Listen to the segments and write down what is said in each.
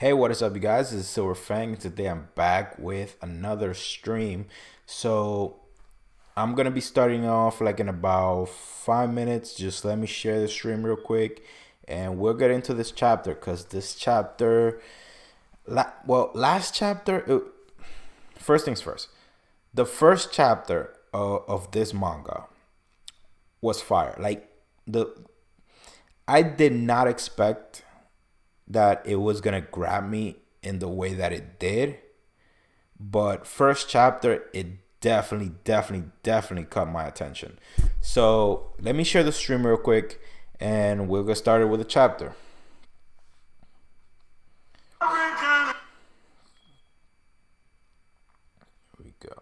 Hey, what is up, you guys? This is Silver Fang. Today I'm back with another stream. So I'm gonna be starting off like in about 5 minutes. Just let me share the stream real quick, and we'll get into this chapter because this chapter, last chapter. First things first. The first chapter of this manga was fire. Like the I did not expect that it was gonna grab me in the way that it did. But first chapter, it definitely caught my attention. So let me share the stream real quick, and we'll get started with the chapter. Here we go.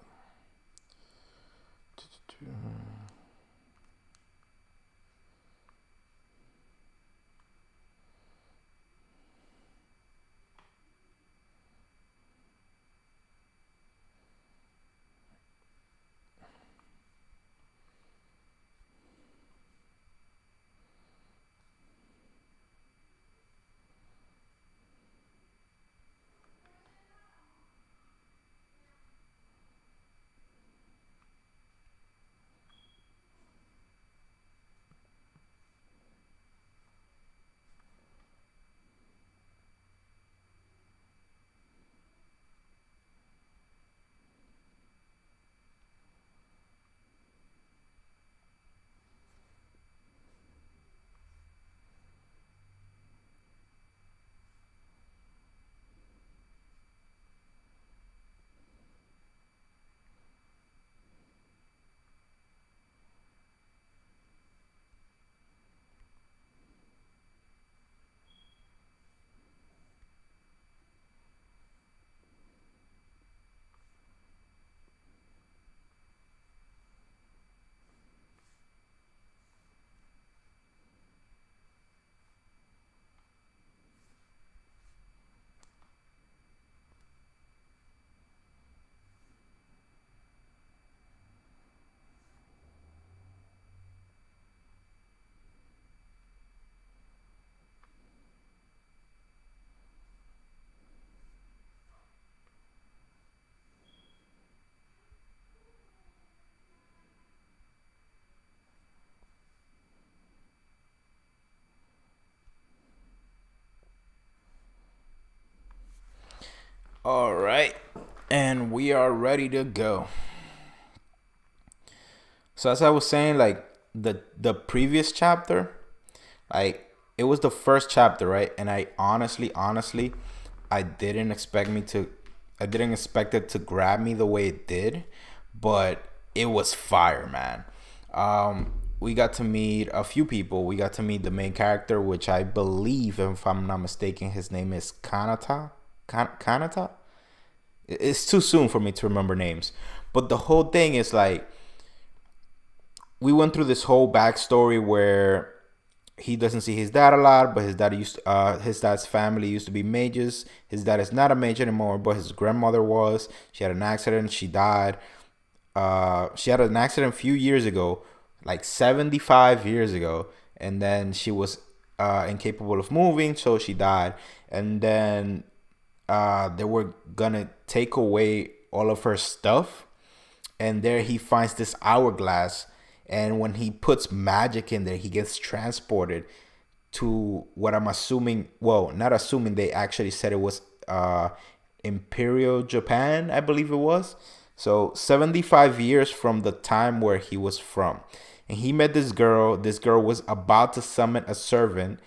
All right, and we are ready to go. So as I was saying, like the previous chapter, like it was the first chapter, right? And I honestly, I didn't expect me to, I didn't expect it to grab me the way it did, but it was fire, man. We got to meet a few people. We got to meet the main character, which I believe, if I'm not mistaken, his name is Kanata. Kanata. It's too soon for me to remember names, but the whole thing is like we went through this whole backstory where he doesn't see his dad a lot, but his dad's family used to be mages. His dad is not a mage anymore, but his grandmother was. She had an accident. She died. She had an accident a few years ago, like 75 years ago, and then she was incapable of moving, so she died. And then they were gonna take away all of her stuff, and there he finds this hourglass, and when he puts magic in there, he gets transported to what I'm assuming, well, not assuming, they actually said it was Imperial Japan, I believe it was. So 75 years from the time where he was from. And he met this girl. This girl was about to summon a servant,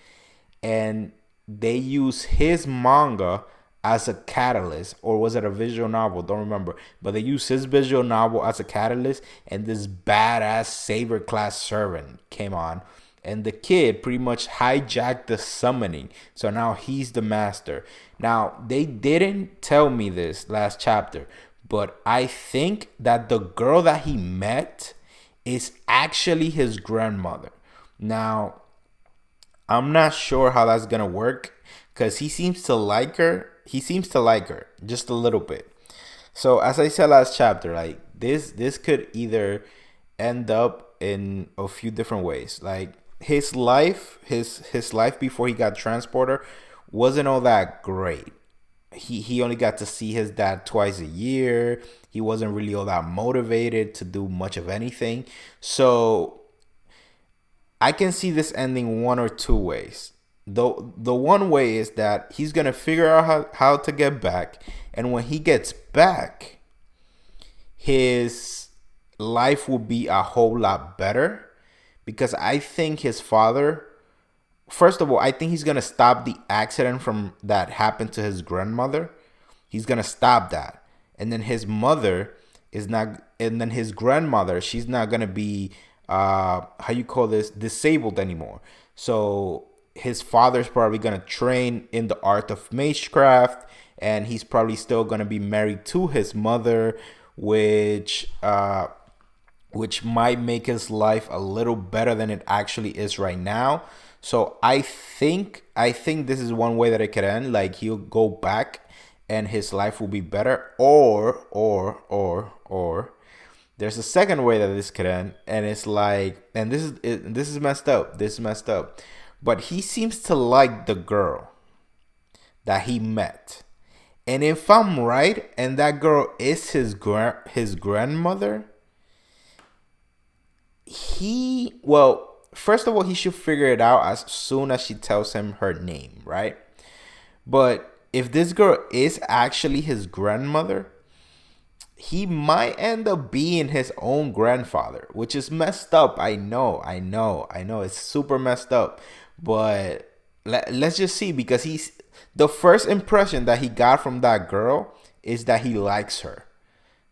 and they use his manga as a catalyst, or was it a visual novel? Don't remember. But they use his visual novel as a catalyst, and this badass saber class servant came on, and the kid pretty much hijacked the summoning. So now he's the master. Now they didn't tell me this last chapter, but I think that the girl that he met is actually his grandmother. Now I'm not sure how that's gonna work because he seems to like her. He seems to like her just a little bit. So as I said last chapter, like this could either end up in a few different ways. Like his life before he got transporter wasn't all that great. he only got to see his dad twice a year. He wasn't really all that motivated to do much of anything. So I can see this ending one or two ways. The one way is that he's gonna figure out how to get back, and when he gets back, his life will be a whole lot better, because I think his father, first of all, I think he's gonna stop the accident from that happened to his grandmother. He's gonna stop that, and then his mother is not, and then his grandmother, she's not gonna be how you call this, disabled anymore. So his father's probably gonna train in the art of magecraft, and he's probably still gonna be married to his mother, which might make his life a little better than it actually is right now. So I think this is one way that it could end. Like, he'll go back and his life will be better. Or there's a second way that this could end, and it's like, and this is messed up. This is messed up. But he seems to like the girl that he met. And if I'm right, and that girl is his grandmother, well, first of all, he should figure it out as soon as she tells him her name, right? But if this girl is actually his grandmother, he might end up being his own grandfather, which is messed up. I know. It's super messed up. But let's just see, because the first impression that he got from that girl is that he likes her.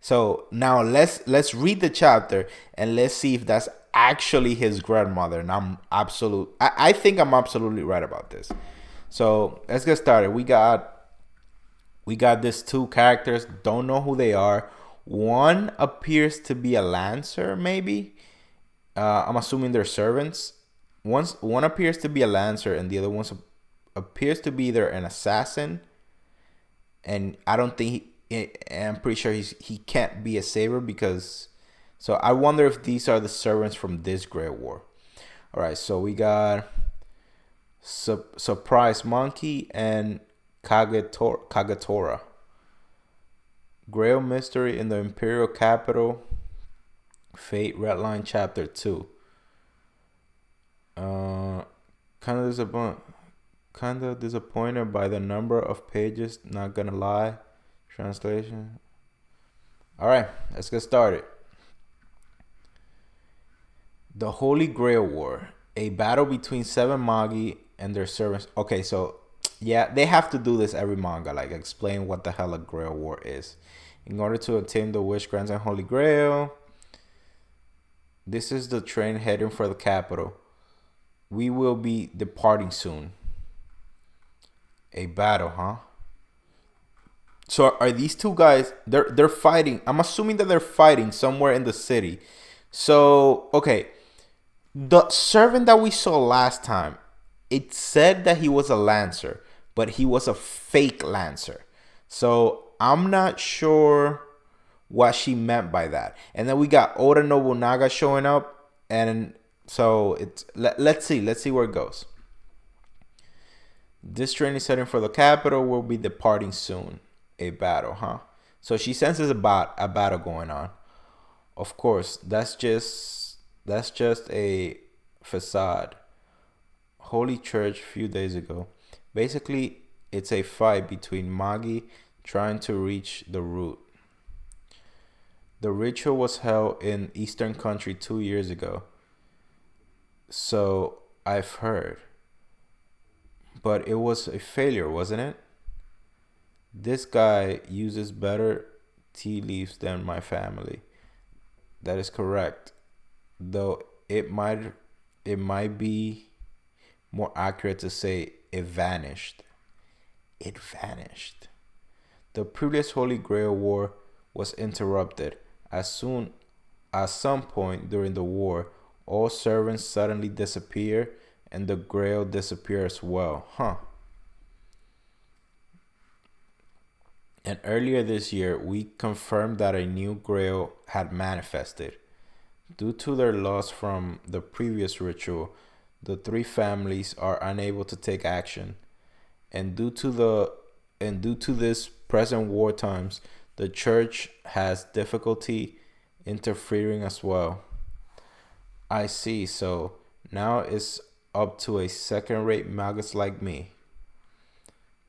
So now let's read the chapter and let's see if that's actually his grandmother. And I think I'm absolutely right about this. So let's get started. We got these two characters. Don't know who they are. One appears to be a lancer, maybe. I'm assuming they're servants. One appears to be a lancer, and the other one appears to be either an assassin. And I don't think I'm pretty sure he can't be a saber, because. So I wonder if these are the servants from this Great War. All right, so we got Surprise Monkey and Kagatora. Grail Mystery in the Imperial Capital. Fate Redline Chapter 2. Kind of disappointed by the number of pages, not gonna lie. Translation. All right, let's get started. The Holy Grail War, a battle between 7 Magi and their servants. Okay, so yeah, they have to do this every manga, like explain what the hell a Grail War is. In order to obtain the wish granted Holy Grail, this is the train heading for the capital. We will be departing soon. A battle, huh? So are these two guys? They're fighting. I'm assuming that they're fighting somewhere in the city. So okay, the servant that we saw last time, it said that he was a lancer, but he was a fake lancer. So I'm not sure what she meant by that. And then we got Oda Nobunaga showing up, and so let's see where it goes. This train is heading for the capital. We'll be departing soon. A battle, huh? So she senses about a battle going on. Of course, that's just a facade. Holy Church a few days ago. Basically, it's a fight between Magi trying to reach the root. The ritual was held in Eastern Country 2 years ago. So I've heard. But it was a failure, wasn't it? This guy uses better tea leaves than my family. That is correct. Though it might be more accurate to say it vanished. It vanished. The previous Holy Grail War was interrupted. As some point during the war, all servants suddenly disappear, and the Grail disappears as well. Huh. And earlier this year, we confirmed that a new Grail had manifested. Due to their loss from the previous ritual, the 3 families are unable to take action. And due to the and due to this present war times, the church has difficulty interfering as well. I see. So now it's up to a second-rate maggots like me.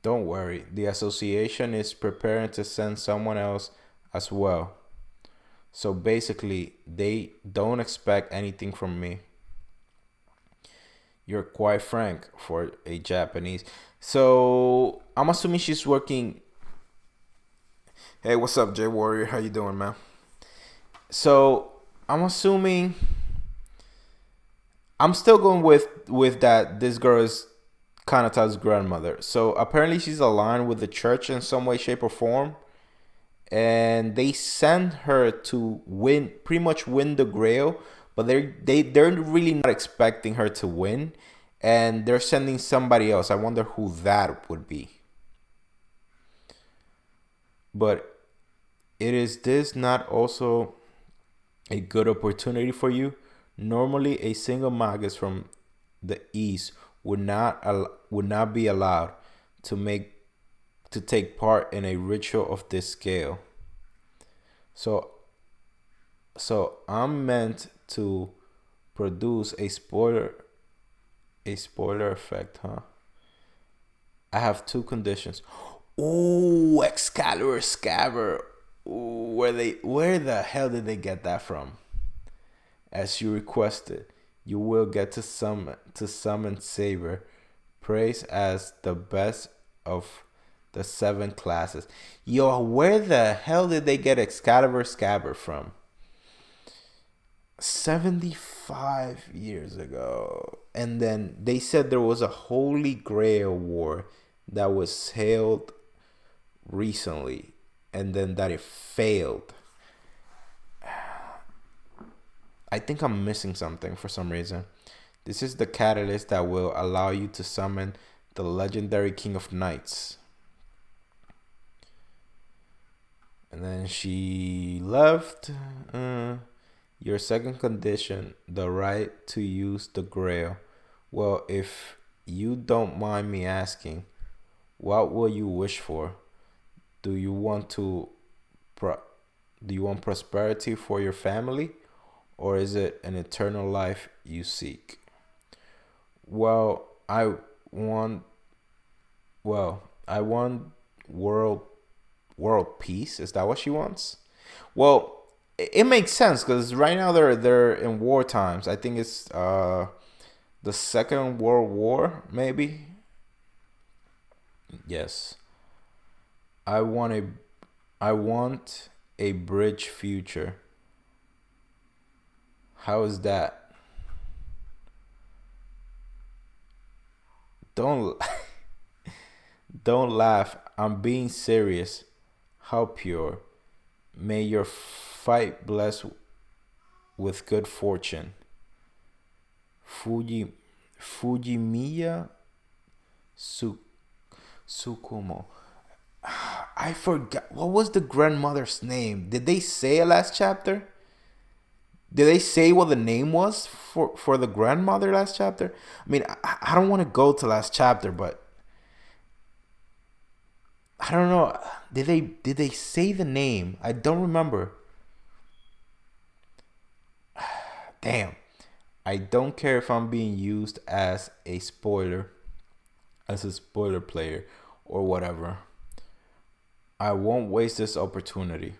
Don't worry, the association is preparing to send someone else as well. So basically, they don't expect anything from me. You're quite frank for a Japanese. So I'm assuming she's working. Hey, what's up, J Warrior? How you doing, man? So I'm assuming I'm still going with that. This girl is Kanata's grandmother. So apparently she's aligned with the church in some way, shape, or form, and they send her to win, pretty much win the Grail, but they're really not expecting her to win, and they're sending somebody else. I wonder who that would be. But is this not also a good opportunity for you? Normally, a single magus from the east would not be allowed to take part in a ritual of this scale. So I'm meant to produce a spoiler effect, huh? I have two conditions. Oh, Excalibur Scabbard. Ooh, where the hell did they get that from? As you requested, you will get to summon Saber, praised as the best of the 7 classes. Yo, where the hell did they get Excalibur Scabbard from? 75 years ago. And then they said there was a Holy Grail War that was held recently, and then that it failed. I think I'm missing something for some reason. This is the catalyst that will allow you to summon the legendary King of Knights. And then she left. Your second condition, the right to use the Grail. Well, if you don't mind me asking, what will you wish for? Do you want prosperity for your family, or is it an eternal life you seek? Well, I want world peace. Is that what she wants? Well, it makes sense because right now they're in war times. I think it's the Second World War, maybe. Yes. I want a bridge future. How is that? Don't don't laugh. I'm being serious. How pure. May your fight bless with good fortune. Fujimiya Sukumo. I forgot. What was the grandmother's name? Did they say it last chapter? Did they say what the name was for the grandmother last chapter? I mean, I don't want to go to last chapter, but I don't know. Did they say the name? I don't remember. Damn. I don't care if I'm being used as a spoiler player or whatever. I won't waste this opportunity.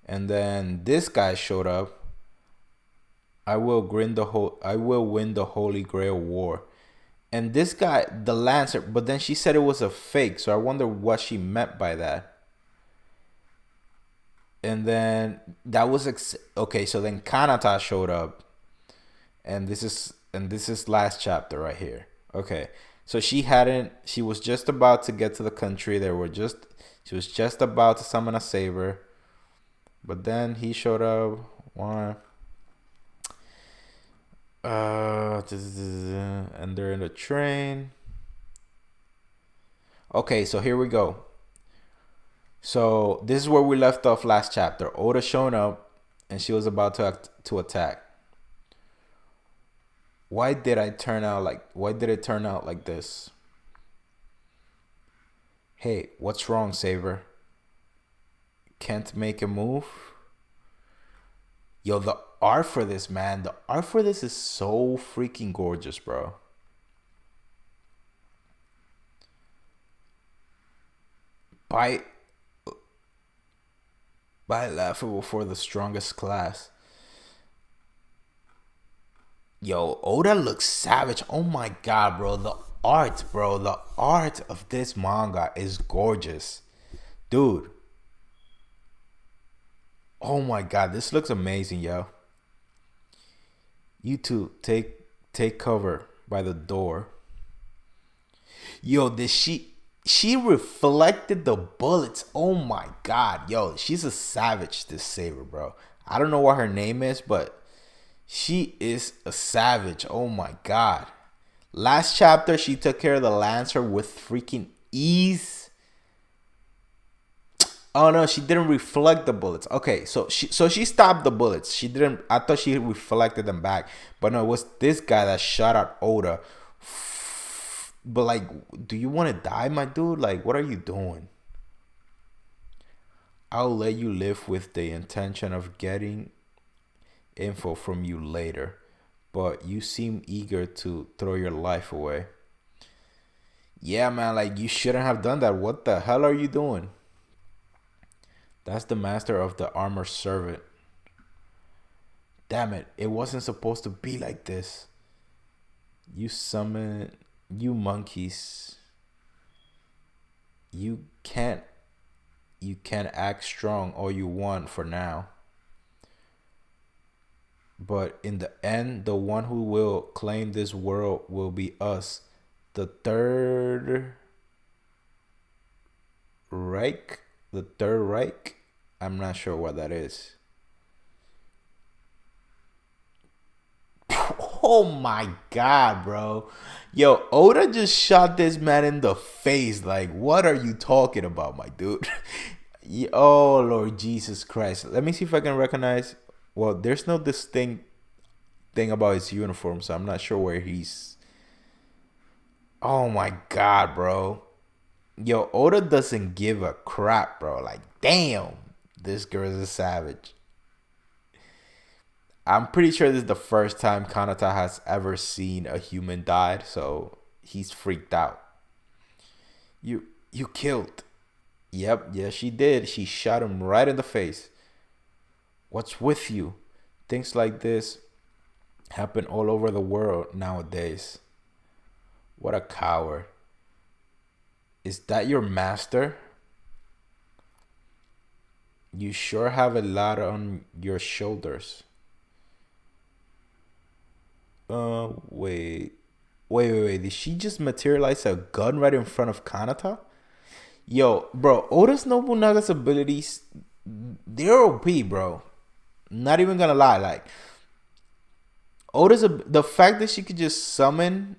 And then this guy showed up. I will win the Holy Grail War. And this guy, the Lancer, but then she said it was a fake, so I wonder what she meant by that. And then that was okay. So then Kanata showed up, and this is last chapter right here. Okay, so she was just about to get to the country. She was just about to summon a saber, but then he showed up. And they're in the train. Okay, so here we go. So this is where we left off last chapter. Oda showing up, and she was about to attack. why did it turn out like this? Hey, what's wrong, Saber? Can't make a move? Yo, the art for this, man. The art for this is so freaking gorgeous, bro. By laughable for the strongest class. Yo, Oda looks savage. Oh my god, bro. The art, bro. The art of this manga is gorgeous. Dude. Oh my god, this looks amazing, yo. You two take cover by the door. Yo, this she reflected the bullets. Oh my god, yo, she's a savage, this Saber, bro. I don't know what her name is, but she is a savage. Oh my god. Last chapter, she took care of the Lancer with freaking ease. Oh no, she didn't reflect the bullets. Okay, so she stopped the bullets. She didn't. I thought she reflected them back, but no, it was this guy that shot at Oda. But like, do you want to die, my dude? Like, what are you doing? I'll let you live with the intention of getting info from you later, but you seem eager to throw your life away. Yeah, man, like you shouldn't have done that. What the hell are you doing? That's the master of the armor servant. Damn it, it wasn't supposed to be like this. You monkeys. You can't act strong all you want for now. But in the end, the one who will claim this world will be us. The Third Reich? The Third Reich? I'm not sure what that is. Oh my god, bro. Yo, Oda just shot this man in the face. Like, what are you talking about, my dude? Oh, Lord Jesus Christ. Let me see if I can recognize. Well, there's no distinct thing about his uniform, so I'm not sure where he's. Oh my god, bro. Yo, Oda doesn't give a crap, bro. Like, damn, this girl is a savage. I'm pretty sure this is the first time Kanata has ever seen a human die, so he's freaked out. You killed. Yep, yeah, she did. She shot him right in the face. What's with you? Things like this happen all over the world nowadays. What a coward. Is that your master? You sure have a lot on your shoulders. Wait. Did she just materialize a gun right in front of Kanata? Yo, bro, Oda's Nobunaga's abilities, they're OP, bro. Not even gonna lie. Like, the fact that she could just summon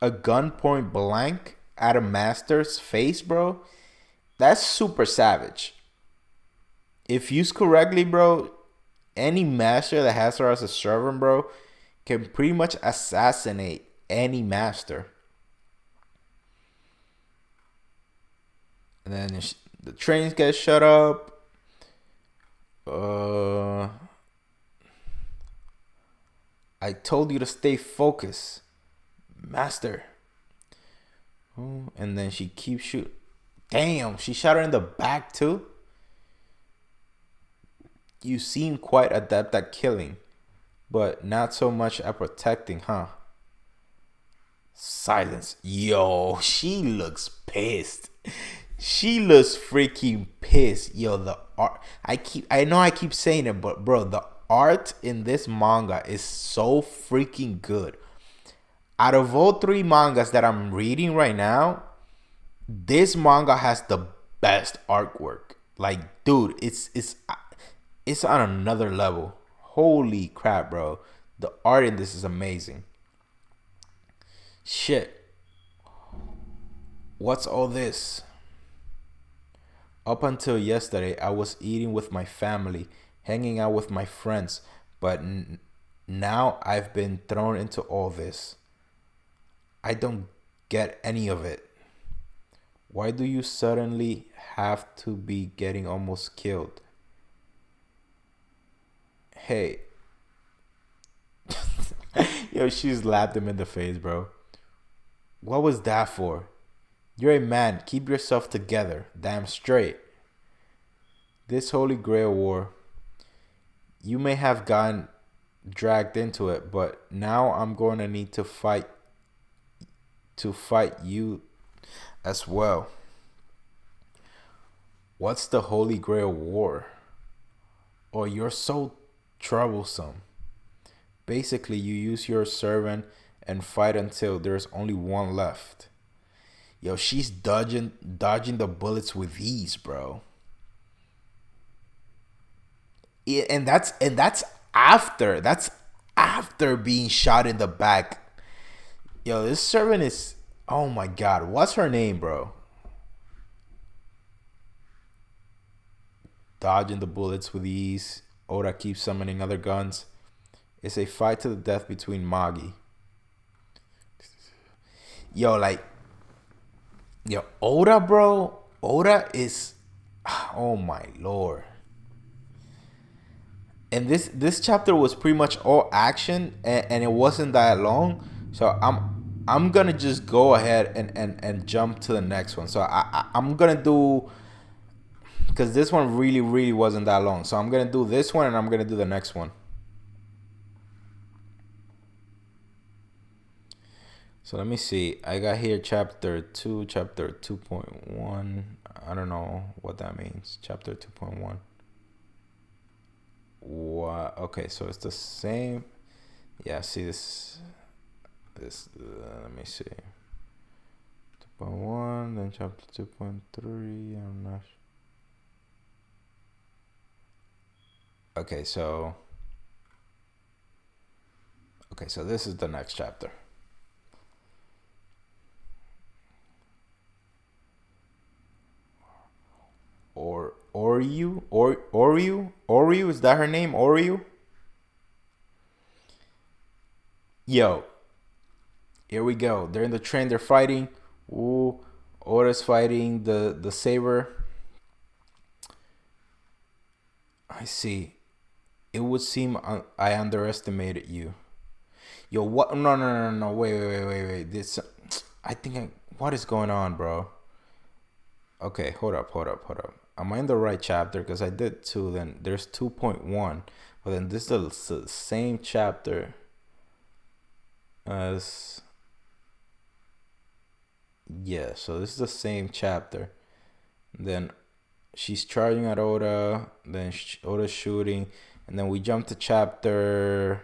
a gun point blank at a master's face, bro, that's super savage. If used correctly, bro, any master that has her as a servant, bro, can pretty much assassinate any master. And then the trains get shut up. I told you to stay focused, master. Oh, and then she keeps shooting. Damn, she shot her in the back too. You seem quite adept at killing, but not so much at protecting, huh? Silence. Yo, she looks pissed. She looks freaking pissed. Yo, the art. I know I keep saying it, but bro, the art in this manga is so freaking good. Out of all three mangas that I'm reading right now, this manga has the best artwork. Like, dude, it's on another level. Holy crap, bro. The art in this is amazing. Shit. What's all this? Up until yesterday, I was eating with my family, hanging out with my friends, but Now I've been thrown into all this. I don't get any of it. Why do you suddenly have to be getting almost killed? Hey. Yo, she slapped him in the face, bro. What was that for? You're a man. Keep yourself together. Damn straight. This Holy Grail war, you may have gotten dragged into it, but now I'm going to need to fight you as well. What's the Holy Grail war? Oh, you're so troublesome. Basically, you use your servant and fight until there's only one left. Yo, she's dodging the bullets with ease, bro. Yeah, and that's after being shot in the back. Yo, this servant is, oh my god, what's her name, bro? Dodging the bullets with ease. Oda keeps summoning other guns. It's a fight to the death between Magi. Yo, like, yo, Oda, bro. Oda is, oh my lord. And this chapter was pretty much all action, and it wasn't that long. So I'm gonna just go ahead and jump to the next one. So I'm gonna do, because this one really wasn't that long. So I'm gonna do this one and I'm gonna do the next one. So let me see. I got here chapter 2, chapter 2.1. I don't know what that means. Chapter 2.1. What? Okay, so it's the same. Yeah, see this. Let me see. 2.1, then chapter 2.3. I'm not. Okay, so. Okay, so this is the next chapter. Oryu, is that her name? Oryu? Yo, here we go. They're in the train. They're fighting. Ooh, Oda's fighting the saber. I see. It would seem I underestimated you. Yo, what? No. Wait. This. I think. What is going on, bro? Okay, hold up. Am I in the right chapter? Because I did 2. Then there's 2.1, but then this is the same chapter as. Yeah, so this is the same chapter. Then she's charging at Oda. Then Oda's shooting, and then we jump to chapter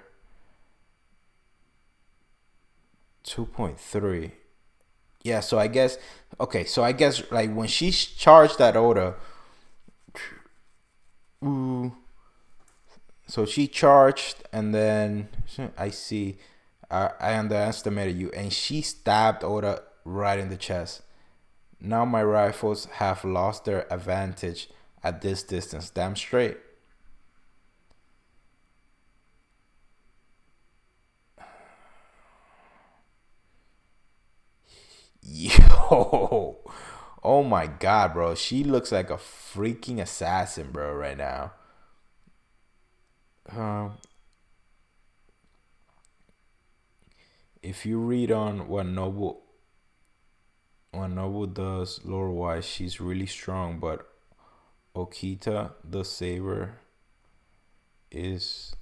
2.3. Yeah, so I guess, okay, so I guess like when she's charged at Oda, ooh, so she charged, and then I see, I underestimated you, and she stabbed Oda right in the chest. Now my rifles have lost their advantage at this distance. Damn straight. Yo, oh my god, bro. She looks like a freaking assassin, bro, right now. Um, if you read on what Noble does lore wise, she's really strong, but Okita the Saber is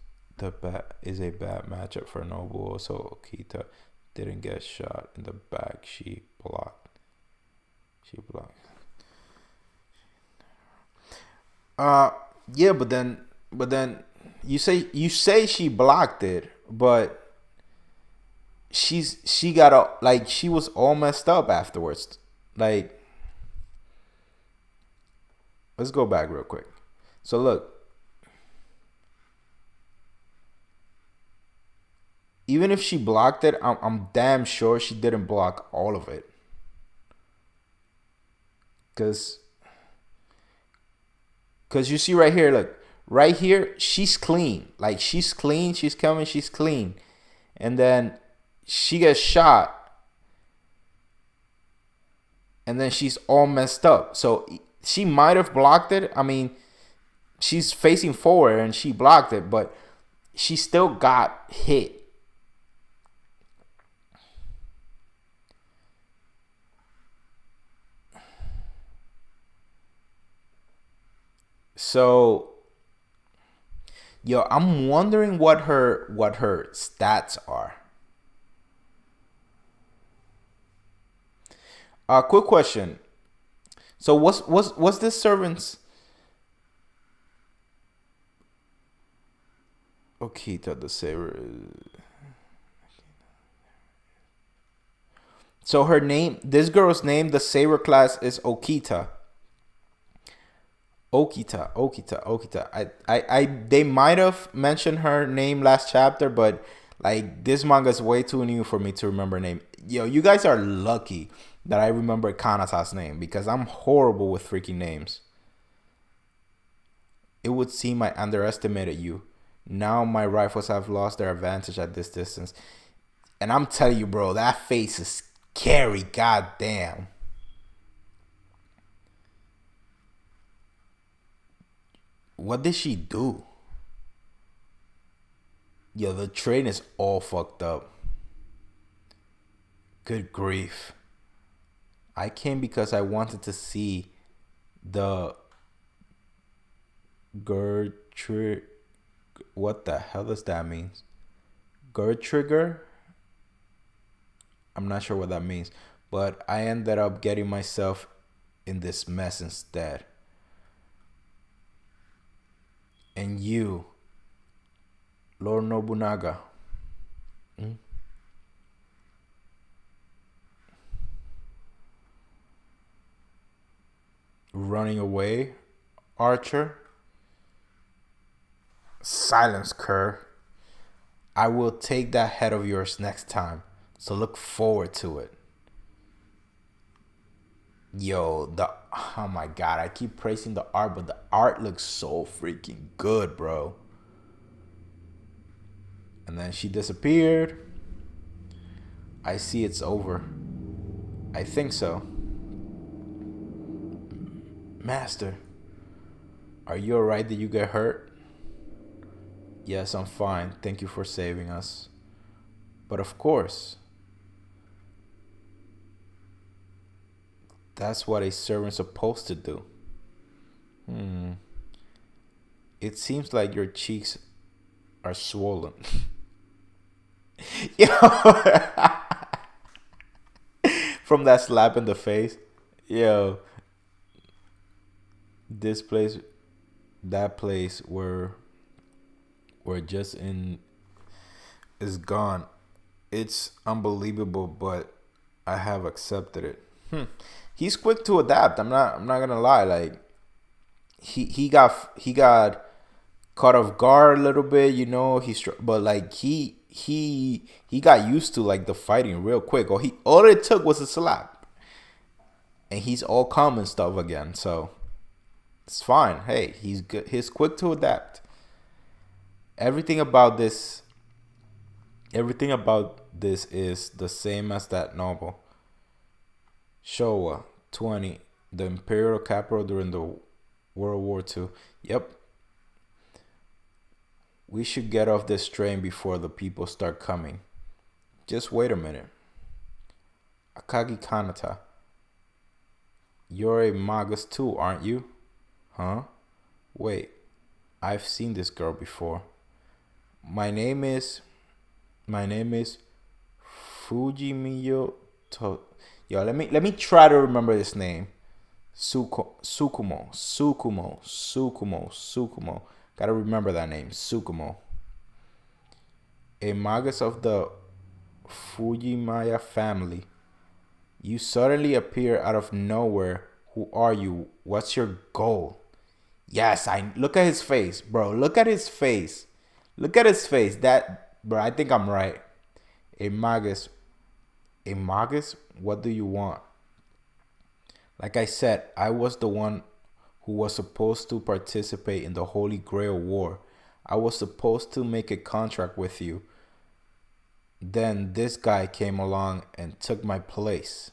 is a bad matchup for Noble. Also, Okita didn't get shot in the back. She blocked. She blocked. Uh yeah, but then you say she blocked it, but she got like she was all messed up afterwards. Like, let's go back real quick. So look, even if she blocked it, I'm damn sure she didn't block all of it. Cause you see right here, look, right here, she's clean. Like she's clean. She's coming. She's clean, and then she gets shot, and then she's all messed up. So she might have blocked it. I mean, she's facing forward and she blocked it, but she still got hit. So, yo, I'm wondering what her stats are. Quick question. So what's this servant's Okita the saber? So her name, this girl's name, the saber class is Okita. Okita. They might have mentioned her name last chapter, but like this manga is way too new for me to remember her name. Yo, you guys are lucky that I remember Kanata's name because I'm horrible with freaking names. It would seem I underestimated you. Now my rifles have lost their advantage at this distance. And I'm telling you, bro, that face is scary. God damn. What did she do? Yo, the train is all fucked up. Good grief. I came because I wanted to see the Gertrude. What the hell does that mean? Gertrigger? I'm not sure what that means. But I ended up getting myself in this mess instead. And you, Lord Nobunaga. Running away, Archer. Silence, Kerr. I will take that head of yours next time, so look forward to it. Yo, oh my god, I keep praising the art, but the art looks so freaking good, bro. And then she disappeared. I see it's over. I think so. Master, are you alright? Did you get hurt? Yes, I'm fine. Thank you for saving us. But of course, that's what a servant's supposed to do. It seems like your cheeks are swollen. Yo, from that slap in the face. Yo, this place, that place where we're just in is gone. It's unbelievable, but I have accepted it. He's quick to adapt. I'm not gonna lie. Like he got caught off guard a little bit, you know. But like he got used to like the fighting real quick. All it took was a slap, and he's all calm and stuff again. So it's fine. Hey, he's good. He's quick to adapt. Everything about this is the same as that novel. Showa 20, the imperial capital during the World War II. Yep. We should get off this train before the people start coming. Just wait a minute. Akagi Kanata. You're a Magus too, aren't you? Huh? Wait. I've seen this girl before. My name is Fujimiyo to. Yo, let me try to remember this name. Sukumo. Gotta remember that name. Sukumo. A magus of the Fujimaya family. You suddenly appear out of nowhere. Who are you? What's your goal? Yes, look at his face, bro. Look at his face. Bro, I think I'm right. A magus. What do you want? Like I said, I was the one who was supposed to participate in the Holy Grail War. I was supposed to make a contract with you. Then this guy came along and took my place.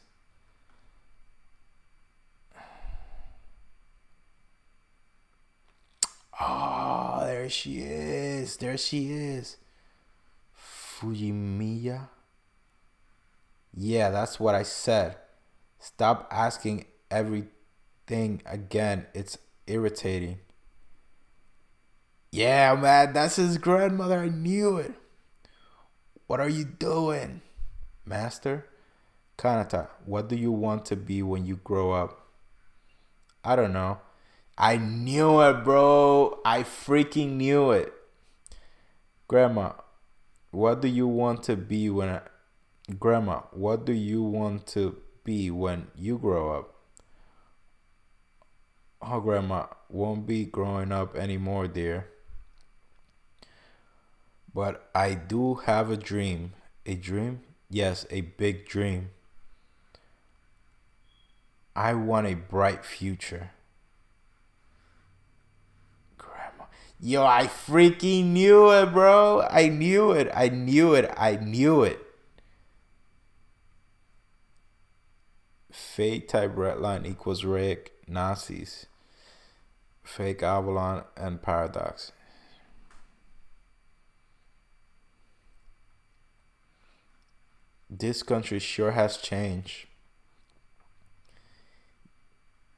Oh, there she is. There she is. Fujimiya. Yeah, that's what I said. Stop asking everything again. It's irritating. Yeah, man, that's his grandmother. I knew it. What are you doing? Master? Kanata, what do you want to be when you grow up? I don't know. I knew it, bro. I freaking knew it. Grandma, what do you want to be Grandma, what do you want to be when you grow up? Oh, Grandma, won't be growing up anymore, dear. But I do have a dream. A dream? Yes, a big dream. I want a bright future. Grandma. Yo, I freaking knew it, bro. I knew it. I knew it. I knew it. Fake type redline equals Rick Nazis. Fake Avalon and Paradox. This country sure has changed.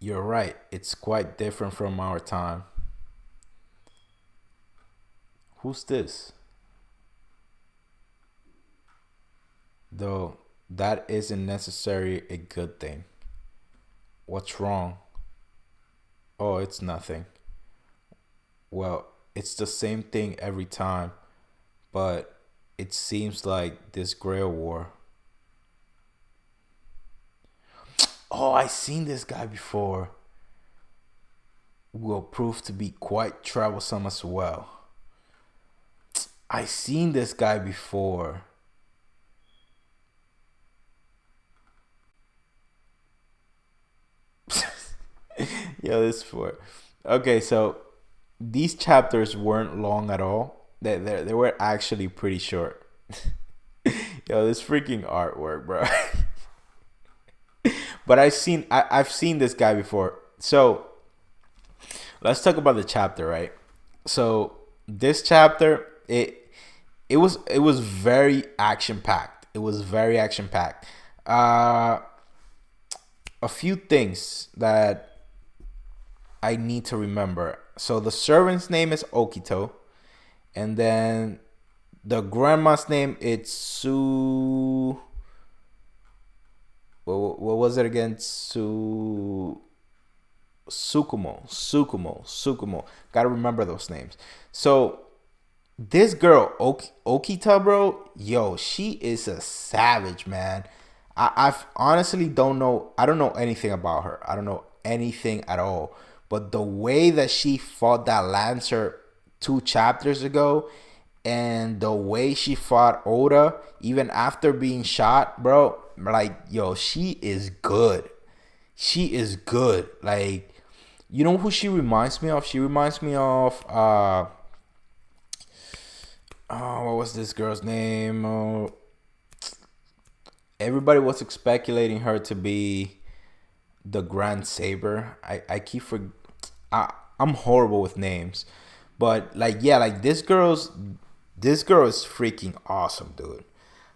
You're right, it's quite different from our time. Who's this? Though that isn't necessarily a good thing. What's wrong? Oh, it's nothing. Well, it's the same thing every time, but it seems like this Grail War. Oh, I seen this guy before. Will prove to be quite troublesome as well. I seen this guy before. Yo, this for. Okay, so these chapters weren't long at all. They were actually pretty short. Yo, this freaking artwork, bro. But I've seen this guy before. So let's talk about the chapter, right? So this chapter, it was very action packed. It was very action packed. A few things that I need to remember. So the servant's name is Okito, and then the grandma's name it's What was it again? Sukumo. Gotta remember those names. So this girl Okita, bro, yo, she is a savage, man. I honestly don't know. I don't know anything about her. I don't know anything at all. But the way that she fought that Lancer 2 chapters ago, and the way she fought Oda, even after being shot, bro, like, yo, she is good. She is good. Like, you know who she reminds me of? She reminds me of what was this girl's name? Everybody was speculating her to be the Grand Saber. I'm horrible with names, but like, yeah, like this girl is freaking awesome, dude.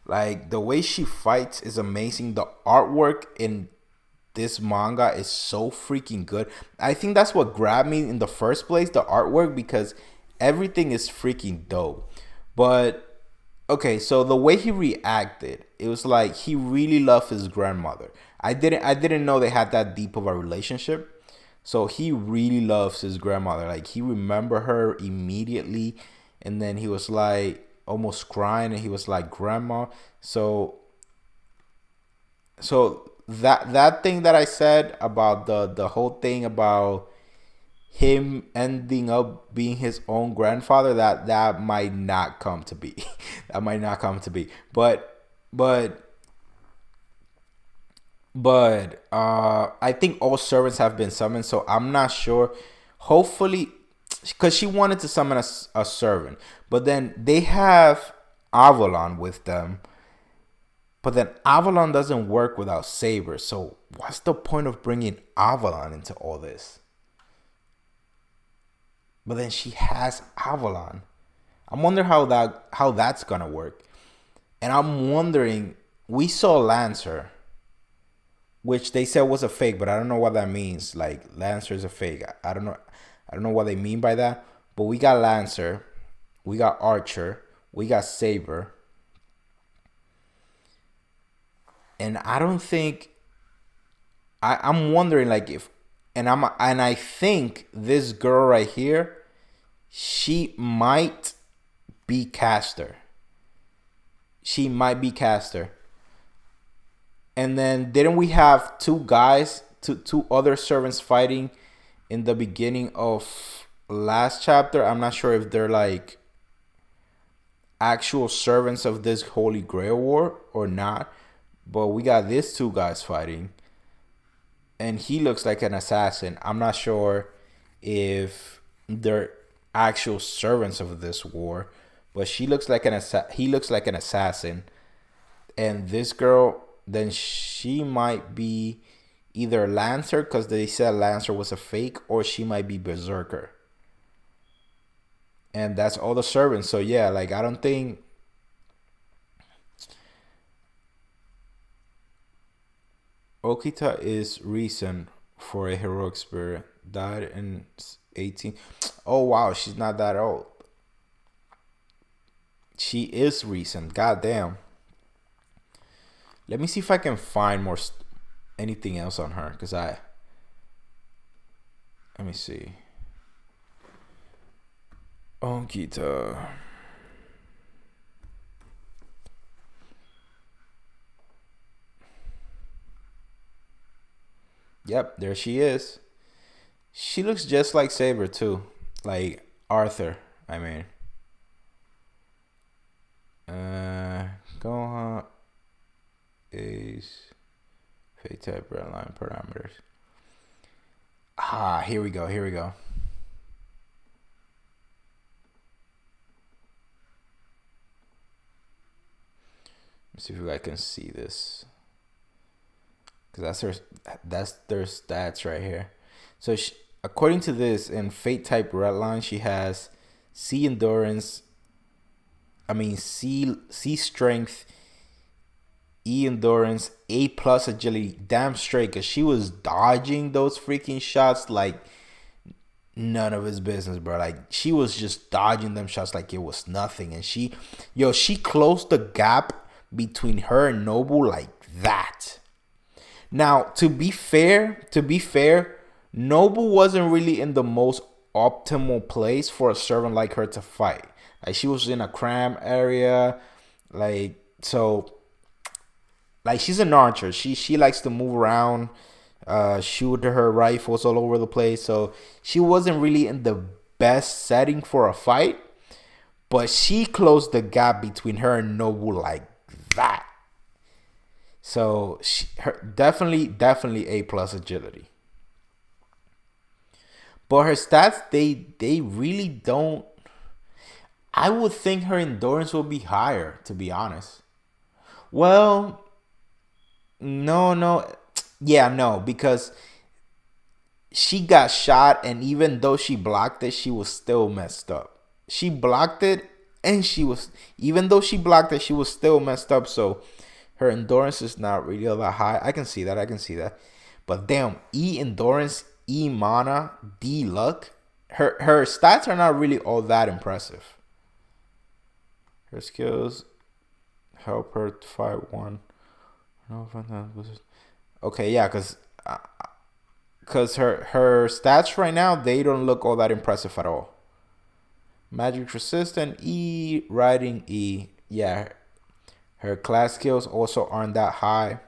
Like, the way she fights is amazing. The artwork in this manga is so freaking good. I think that's what grabbed me in the first place, the artwork, because everything is freaking dope. But okay, so the way he reacted, it was like he really loved his grandmother. I didn't know they had that deep of a relationship. So he really loves his grandmother. Like, he remembered her immediately, and then he was like almost crying, and he was like, "Grandma." So that thing that I said about the whole thing about him ending up being his own grandfather, that might not come to be. That might not come to be. But But I think all servants have been summoned, so I'm not sure. Hopefully, because she wanted to summon a servant, but then they have Avalon with them. But then Avalon doesn't work without Saber. So what's the point of bringing Avalon into all this? But then she has Avalon. I'm wondering how that's gonna work. And I'm wondering, we saw Lancer, which they said was a fake, but I don't know what that means. Like Lancer is a fake. I don't know. I don't know what they mean by that. But we got Lancer, we got Archer, we got Saber, and I don't think I'm wondering like if and I think this girl right here, she might be Caster. She might be Caster. And then didn't we have two other servants fighting in the beginning of last chapter? I'm not sure if they're like actual servants of this Holy Grail War or not, but we got these two guys fighting, and he looks like an assassin. I'm not sure if they're actual servants of this war, but she looks like he looks like an assassin, and this girl, then she might be either Lancer because they said Lancer was a fake, or she might be Berserker. And that's all the servants. So yeah, like I don't think Okita is recent for a heroic spirit. Died in 18. Oh wow, she's not that old. She is recent. God damn. Let me see if I can find anything else on her, cause let me see. Okita. Yep, there she is. She looks just like Saber too, like Arthur. I mean, Gohan is Fate type redline parameters. Ah, here we go. Here we go. Let's see if I can see this, because that's their stats right here. So according to this, in Fate type redline, she has C endurance. I mean C strength, E endurance, A plus agility. Damn straight, cause she was dodging those freaking shots like none of his business, bro. Like she was just dodging them shots like it was nothing. And she closed the gap between her and Noble like that. Now, to be fair, Noble wasn't really in the most optimal place for a servant like her to fight. Like she was in a cram area, like so. Like she's an archer. She likes to move around, shoot her rifles all over the place. So she wasn't really in the best setting for a fight. But she closed the gap between her and Noble like that. So her definitely A plus agility. But her stats, they really don't. I would think her endurance will be higher, to be honest. Well, no, yeah, no, because she got shot, and even though she blocked it, she was still messed up. She blocked it, and even though she blocked it, she was still messed up. So her endurance is not really all that high. I can see that. But damn, E endurance, E mana, D luck. Her stats are not really all that impressive. Her skills help her to fight one. Okay, yeah, because her stats right now, they don't look all that impressive at all. Magic resistant, E, riding, E. Yeah, her class skills also aren't that high.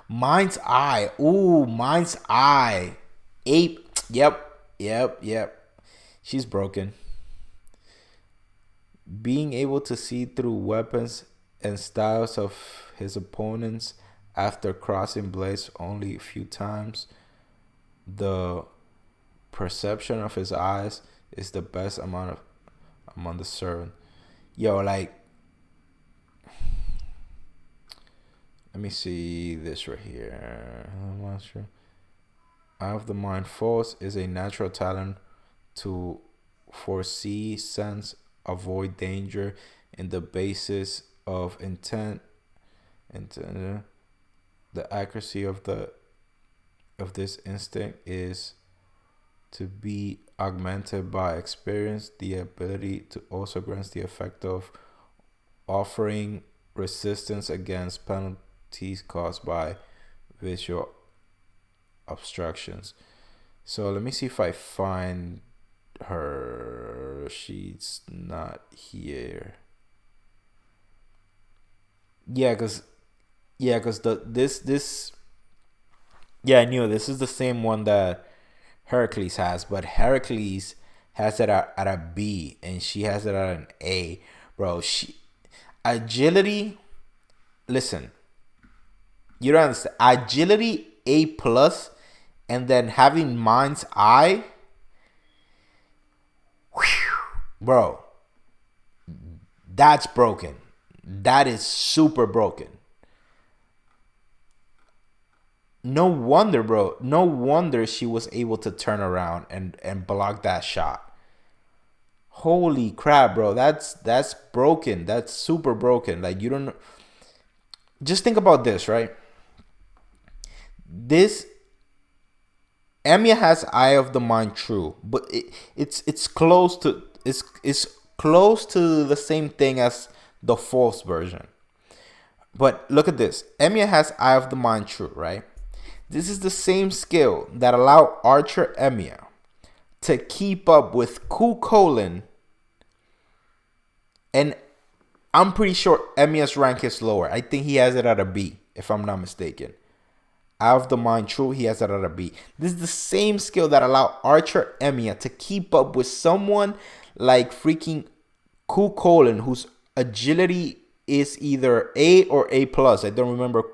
Mind's Eye. Ooh, Mind's Eye. Ape. Yep. She's broken. Being able to see through weapons and styles of his opponents After crossing blades only a few times, the perception of his eyes is the best amount of among the servant. Yo, like, let me see this right here. I'm not sure. Eye of the mind force is a natural talent to foresee, sense, avoid danger in the basis of intent. The accuracy of this instinct is to be augmented by experience. The ability to also grants the effect of offering resistance against penalties caused by visual obstructions. So let me see if I find her. She's not here. Yeah, cause this yeah, I knew this is the same one that Heracles has, but Heracles has it at a B and she has it at an A. Bro, she agility, listen, you don't understand. Agility A plus, and then having mind's eye, bro, that's broken. That is super broken. No wonder, bro. No wonder she was able to turn around and block that shot. Holy crap, bro. That's broken. That's super broken. Like, you don't, just think about this, right? This Emiya has Eye of the Mind true, but it's close to it's close to the same thing as the false version. But look at this. Emiya has Eye of the Mind true, right? This is the same skill that allowed Archer Emiya to keep up with Kukulin, and I'm pretty sure Emiya's rank is lower. I think he has it at a B, if I'm not mistaken. Eye of the Mind true, he has it at a B. This is the same skill that allowed Archer Emiya to keep up with someone like freaking Kukulin, whose agility is either A or A plus. I don't remember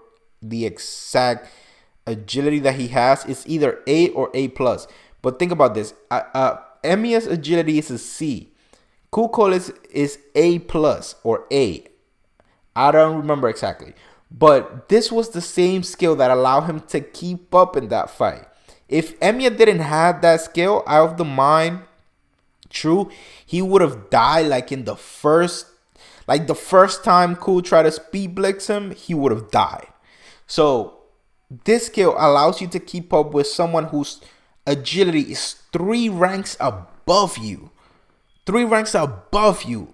the exact agility that he has. It's either A or A plus. But think about this. Emiya's agility is a C. Kukulin is A plus or A. I don't remember exactly. But this was the same skill that allowed him to keep up in that fight. If Emiya didn't have that skill, Eye of the Mind true, he would have died like in the first time Ku tried to speed blitz him, he would have died. So this skill allows you to keep up with someone whose agility is 3 ranks above you. 3 ranks above you.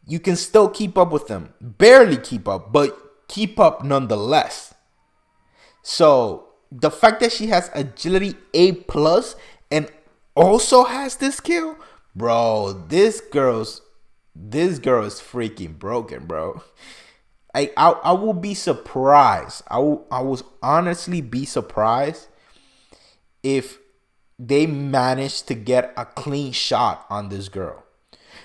You can still keep up with them. Barely keep up, but keep up nonetheless. So the fact that she has agility A plus and also has this skill, bro, this girl is freaking broken, bro. I will be surprised. I will honestly be surprised if they manage to get a clean shot on this girl.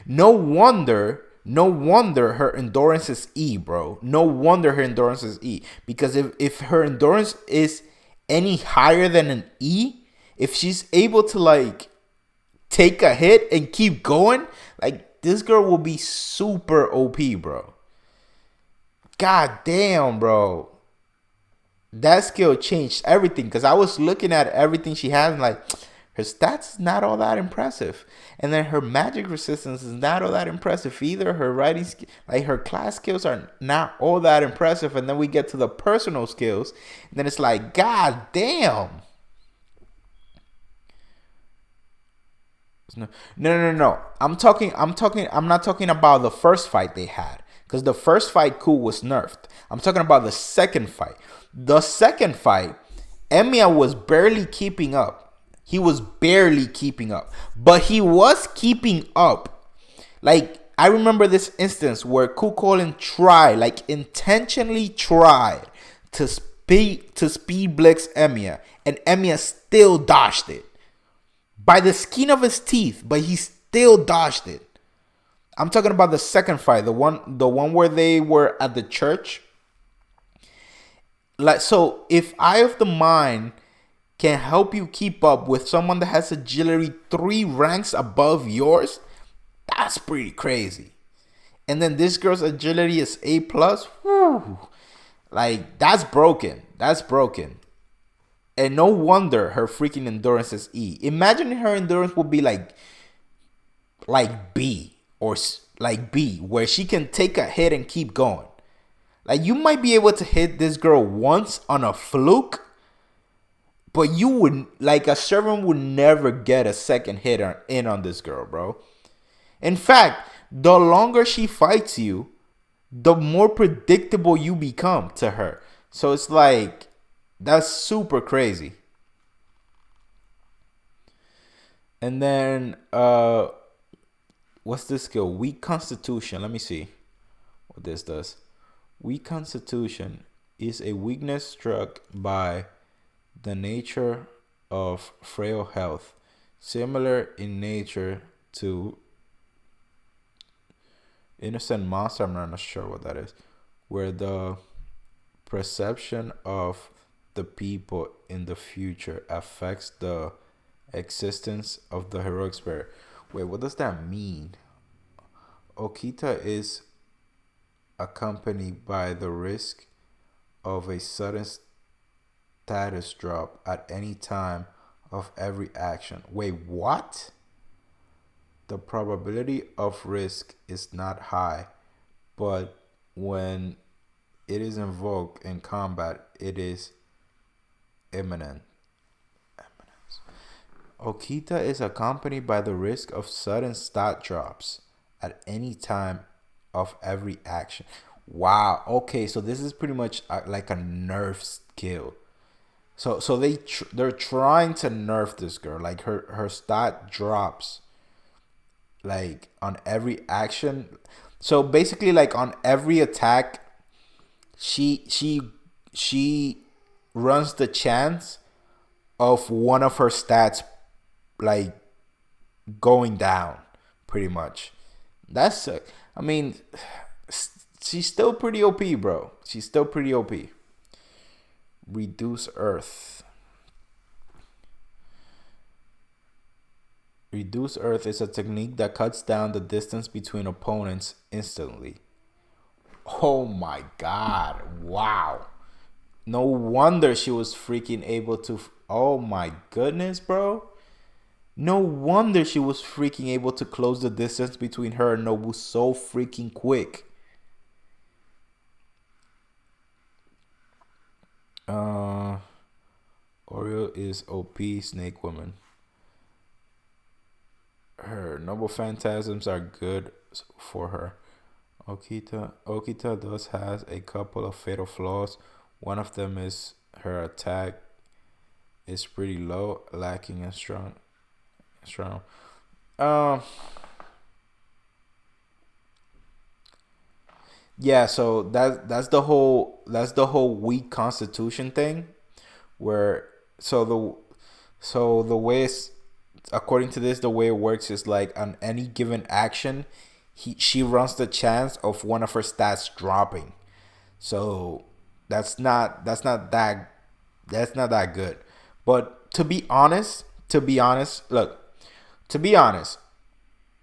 No wonder her endurance is E, bro. No wonder her endurance is E. Because if her endurance is any higher than an E, if she's able to like take a hit and keep going, like, this girl will be super OP, bro. God damn, bro. That skill changed everything. Because I was looking at everything she has and like, her stats is not all that impressive. And then her magic resistance is not all that impressive either. Her writing, like, her class skills are not all that impressive. And then we get to the personal skills. And then it's like, God damn. No. I'm not talking about the first fight they had. Because the first fight, Ku was nerfed. I'm talking about the second fight. The second fight, Emiya was barely keeping up. He was barely keeping up. But he was keeping up. Like, I remember this instance where Kukulin intentionally tried to speed blitz Emiya. And Emiya still dodged it. By the skin of his teeth. But he still dodged it. I'm talking about the second fight, the one where they were at the church. Like, so if Eye of the Mind can help you keep up with someone that has agility 3 ranks above yours, that's pretty crazy. And then this girl's agility is A plus. Whew. Like, that's broken. That's broken. And no wonder her freaking endurance is E. Imagine her endurance would be like B, or like B, where she can take a hit and keep going. Like, you might be able to hit this girl once on a fluke, but you would, like, a servant would never get a second hit in on this girl, bro. In fact, the longer she fights you, the more predictable you become to her. So it's like, that's super crazy. And then, what's this skill? Weak Constitution. Let me see what this does. Weak Constitution is a weakness struck by the nature of frail health, similar in nature to Innocent Monster. I'm not sure what that is, where the perception of the people in the future affects the existence of the heroic spirit. Wait, what does that mean? Okita is accompanied by the risk of a sudden status drop at any time of every action. Wait, what? The probability of risk is not high, but when it is invoked in combat, it is imminent. Okita is accompanied by the risk of sudden stat drops at any time of every action. Wow. Okay, so this is pretty much like a nerf skill. So they're trying to nerf this girl. Like, her stat drops like on every action. So basically, like, on every attack, she runs the chance of one of her stats like going down, pretty much. That's I mean, she's still pretty OP, bro. She's still pretty OP. Reduce Earth. Reduce Earth is a technique that cuts down the distance between opponents instantly. Oh my god. Wow. No wonder she was freaking able to. Oh my goodness, bro. No wonder she was freaking able to close the distance between her and Nobu so freaking quick. Oreo is OP Snake Woman. Her noble phantasms are good for her. Okita does has a couple of fatal flaws. One of them is her attack is pretty low, lacking in strong. Yeah, so that's the whole weak constitution thing, where the way it's, according to this, the way it works is like on any given action, she runs the chance of one of her stats dropping. So that's not that good. But to be honest, look, to be honest,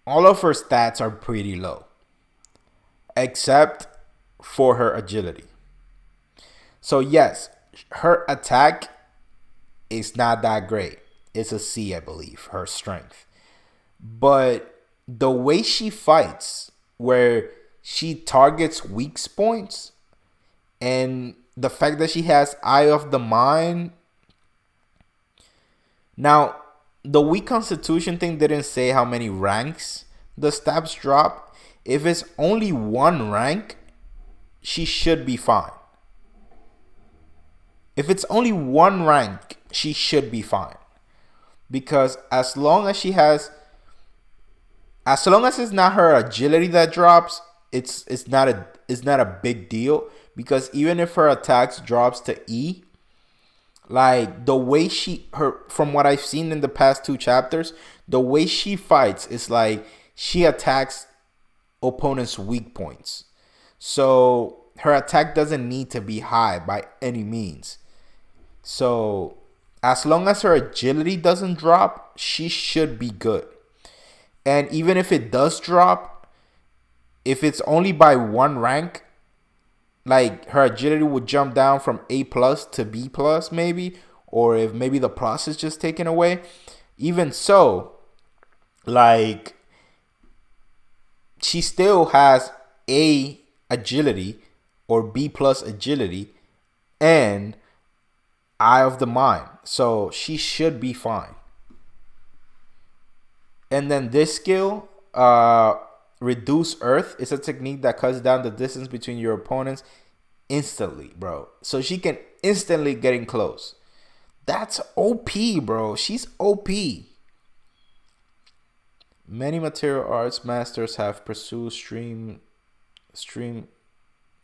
all of her stats are pretty low, except for her agility. So yes, her attack is not that great. It's a C, I believe, her strength. But the way she fights, where she targets weak points, and the fact that she has Eye of the Mind. Now, the weak constitution thing didn't say how many ranks the stats drop. If it's only 1 rank, she should be fine. If it's only 1 rank, she should be fine. Because as long as it's not her agility that drops, it's not a big deal. Because even if her attacks drops to E, like the way from what I've seen in the past 2 chapters, the way she fights is like she attacks opponents' weak points. So her attack doesn't need to be high by any means. So as long as her agility doesn't drop, she should be good. And even if it does drop, if it's only by one rank, like her agility would jump down from A plus to B plus maybe, or if maybe the plus is just taken away. Even so, like she still has A agility or B plus agility and Eye of the Mind. So she should be fine. And then this skill, Reduce Earth, is a technique that cuts down the distance between your opponents instantly, bro. So she can instantly get in close. That's OP, bro. She's OP. Many material arts masters have pursued stream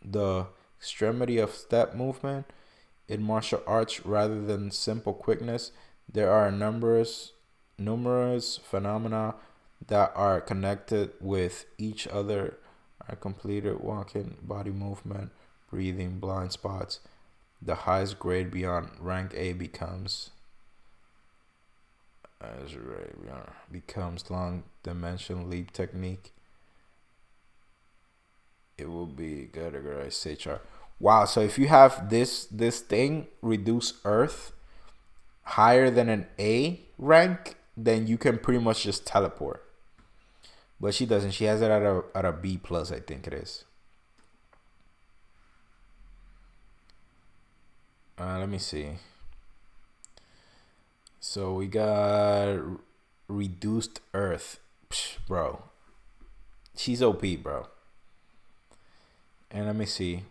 the extremity of step movement in martial arts rather than simple quickness. There are numerous phenomena that are connected with each other, are completed walking, body movement, breathing, blind spots. The highest grade beyond rank A becomes long dimension leap technique. It will be categorized HR. Wow, so if you have this thing, Reduce Earth, higher than an A rank, then you can pretty much just teleport. But she doesn't. She has it at a B plus, I think it is. Let me see. So we got Reduced Earth. Psh, bro. She's OP, bro. And let me see.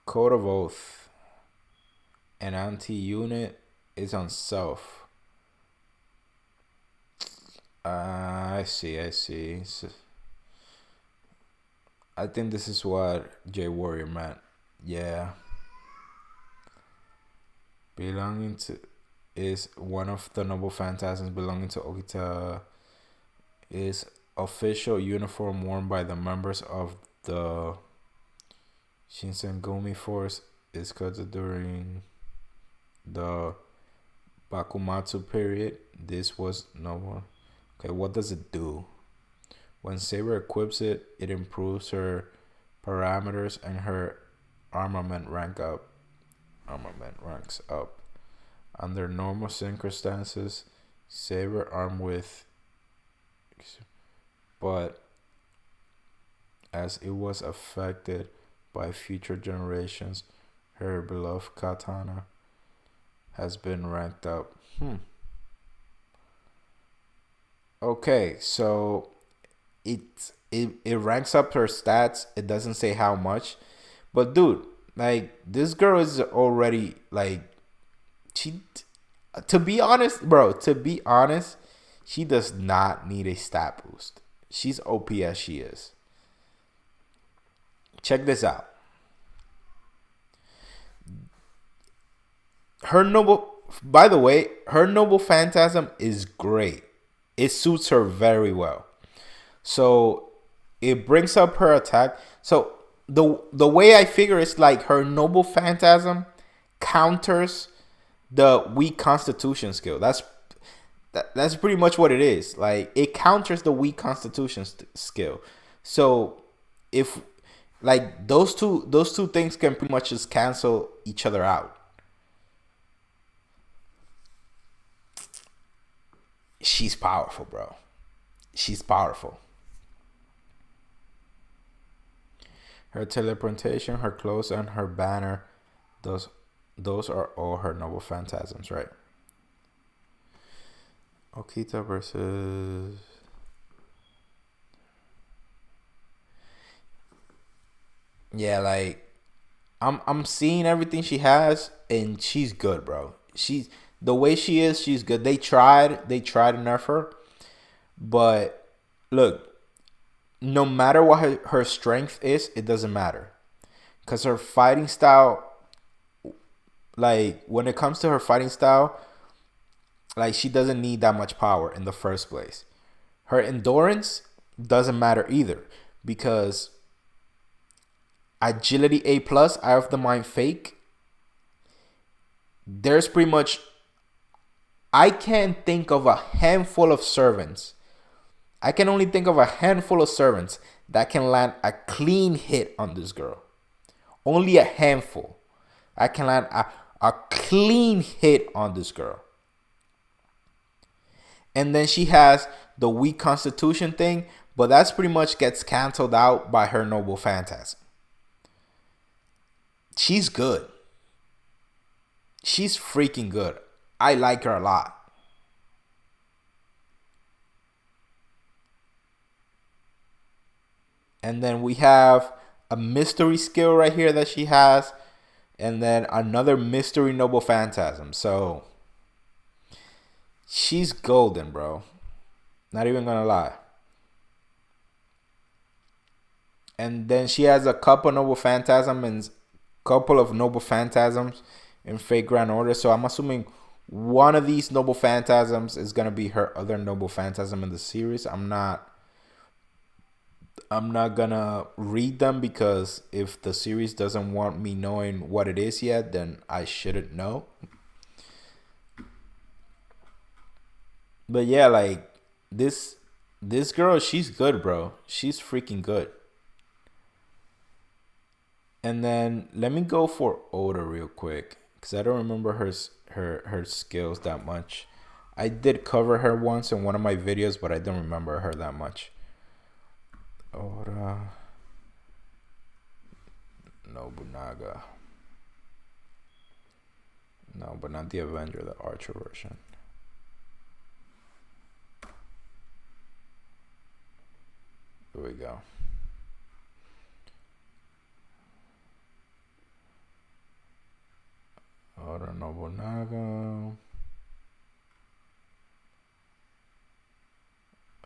Code of Oath. An anti-unit is on self. I see. So, I think this is what J Warrior meant. Yeah. Belonging to is one of the noble phantasms belonging to Okita, is official uniform worn by the members of the Shinsengumi force, is cut during the Bakumatsu period. This was noble. Okay, what does it do? When Saber equips it, it improves her parameters and her armament ranks up. Under normal circumstances, Saber armed with, but as it was affected by future generations, her beloved katana has been ranked up. Okay, so it ranks up her stats. It doesn't say how much, but dude, like this girl is already like she. To be honest, bro. To be honest, she does not need a stat boost. She's OP as she is. Check this out. By the way, her noble phantasm is great. It suits her very well. So it brings up her attack. So the way I figure it's like her noble phantasm counters the weak constitution skill. That's pretty much what it is. Like it counters the weak constitution skill. So if like those two things can pretty much just cancel each other out. She's powerful, bro. She's powerful. Her teleportation, her clothes, and her banner, those are all her noble phantasms, right? Okita versus yeah, like I'm seeing everything she has, and she's good, bro. She's the way she is, she's good. They tried to nerf her, but look, no matter what her strength is, it doesn't matter, because her fighting style, like when it comes to her fighting style, like she doesn't need that much power in the first place. Her endurance doesn't matter either, because Agility A plus, Eye of the Mind fake. There's pretty much, I can't think of a handful of servants. I can only think of a handful of servants that can land a clean hit on this girl. Only a handful. I can land a clean hit on this girl. And then she has the weak constitution thing, but that's pretty much gets canceled out by her noble phantasm. She's good. She's freaking good. I like her a lot. And then we have a mystery skill right here that she has. And then another mystery noble phantasm. So she's golden, bro. Not even gonna lie. And then she has a couple noble phantasm and couple of noble phantasms in fake grand order. So I'm assuming one of these noble phantasms is gonna be her other noble phantasm in the series. I'm not gonna read them because if the series doesn't want me knowing what it is yet, then I shouldn't know. But yeah, like this girl, she's good, bro. She's freaking good. And then let me go for Oda real quick because I don't remember her skills that much. I did cover her once in one of my videos, but I don't remember her that much. Oda Nobunaga. No, but not the Avenger, the Archer version. Here we go. Oda Nobunaga.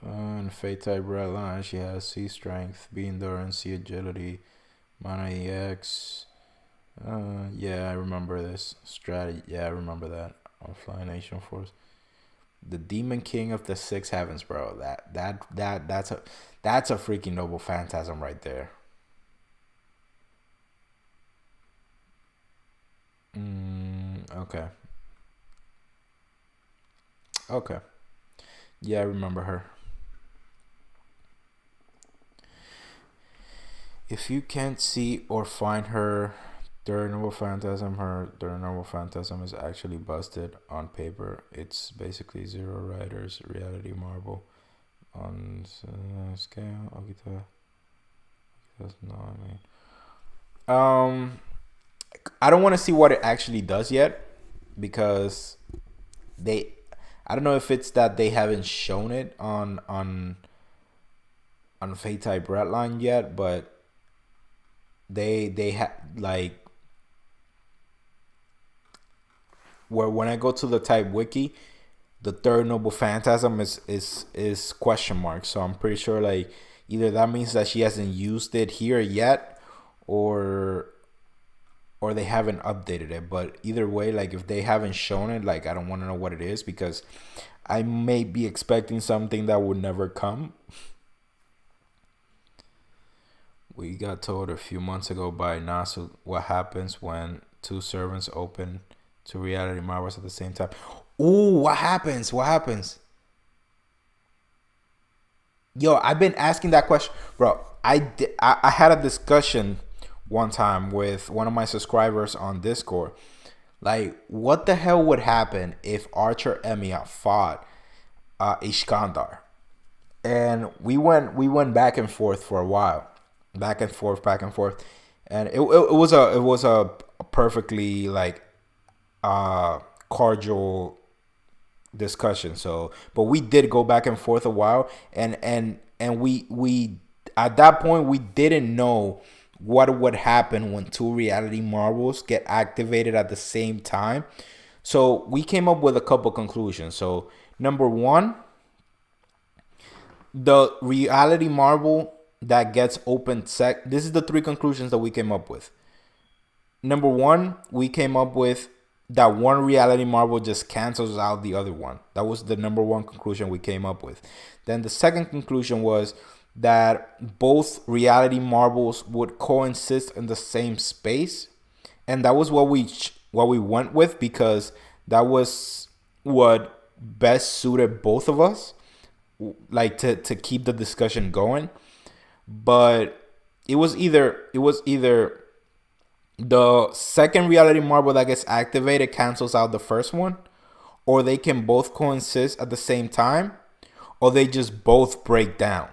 And Fate type Redline, she has C strength, B endurance, C agility, Mana EX. Yeah, I remember this. Strategy, yeah, I remember that. On Flying Nation Force. The Demon King of the Six Heavens, bro. That's a freaking noble phantasm right there. Okay. Okay. Yeah, I remember her. If you can't see or find her third noble phantasm, her third noble phantasm is actually busted on paper. It's basically Zero Riders reality marble on scale. Okita. That's not I don't want to see what it actually does yet because I don't know if it's that they haven't shown it on Fate type Redline yet, but they have like where when I go to the type wiki, the third noble phantasm is question mark. So I'm pretty sure like either that means that she hasn't used it here yet, or they haven't updated it. But either way, like if they haven't shown it, like I don't want to know what it is because I may be expecting something that would never come. We got told a few months ago by Nasu what happens when two servants open two reality marbles at the same time. Ooh, what happens? What happens? Yo, I've been asking that question, bro. I had a discussion one time with one of my subscribers on Discord. Like, what the hell would happen if Archer Emiya fought Iskandar? And we went back and forth for a while, back and forth, and it was a perfectly like cordial discussion. So, but we did go back and forth a while, and we at that point we didn't know what would happen when two reality marbles get activated at the same time. So we came up with a couple conclusions. So number one, the reality marble that gets opened this is the three conclusions that we came up with. Number one, we came up with that one reality marble just cancels out the other one. That was the number one conclusion we came up with. Then the second conclusion was that both reality marbles would coexist in the same space, and that was what we went with because that was what best suited both of us, like to keep the discussion going. But it was either the second reality marble that gets activated cancels out the first one, or they can both coexist at the same time, or they just both break down.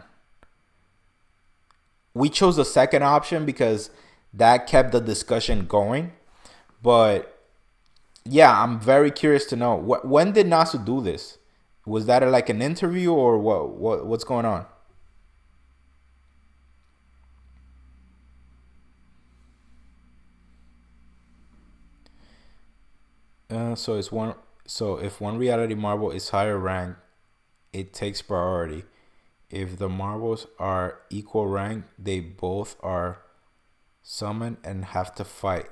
We chose the second option because that kept the discussion going. But yeah, I'm very curious to know when did Nasu do this? Was that like an interview or what's going on? So it's one. So if one reality marble is higher rank, it takes priority. If the marbles are equal rank, they both are summoned and have to fight.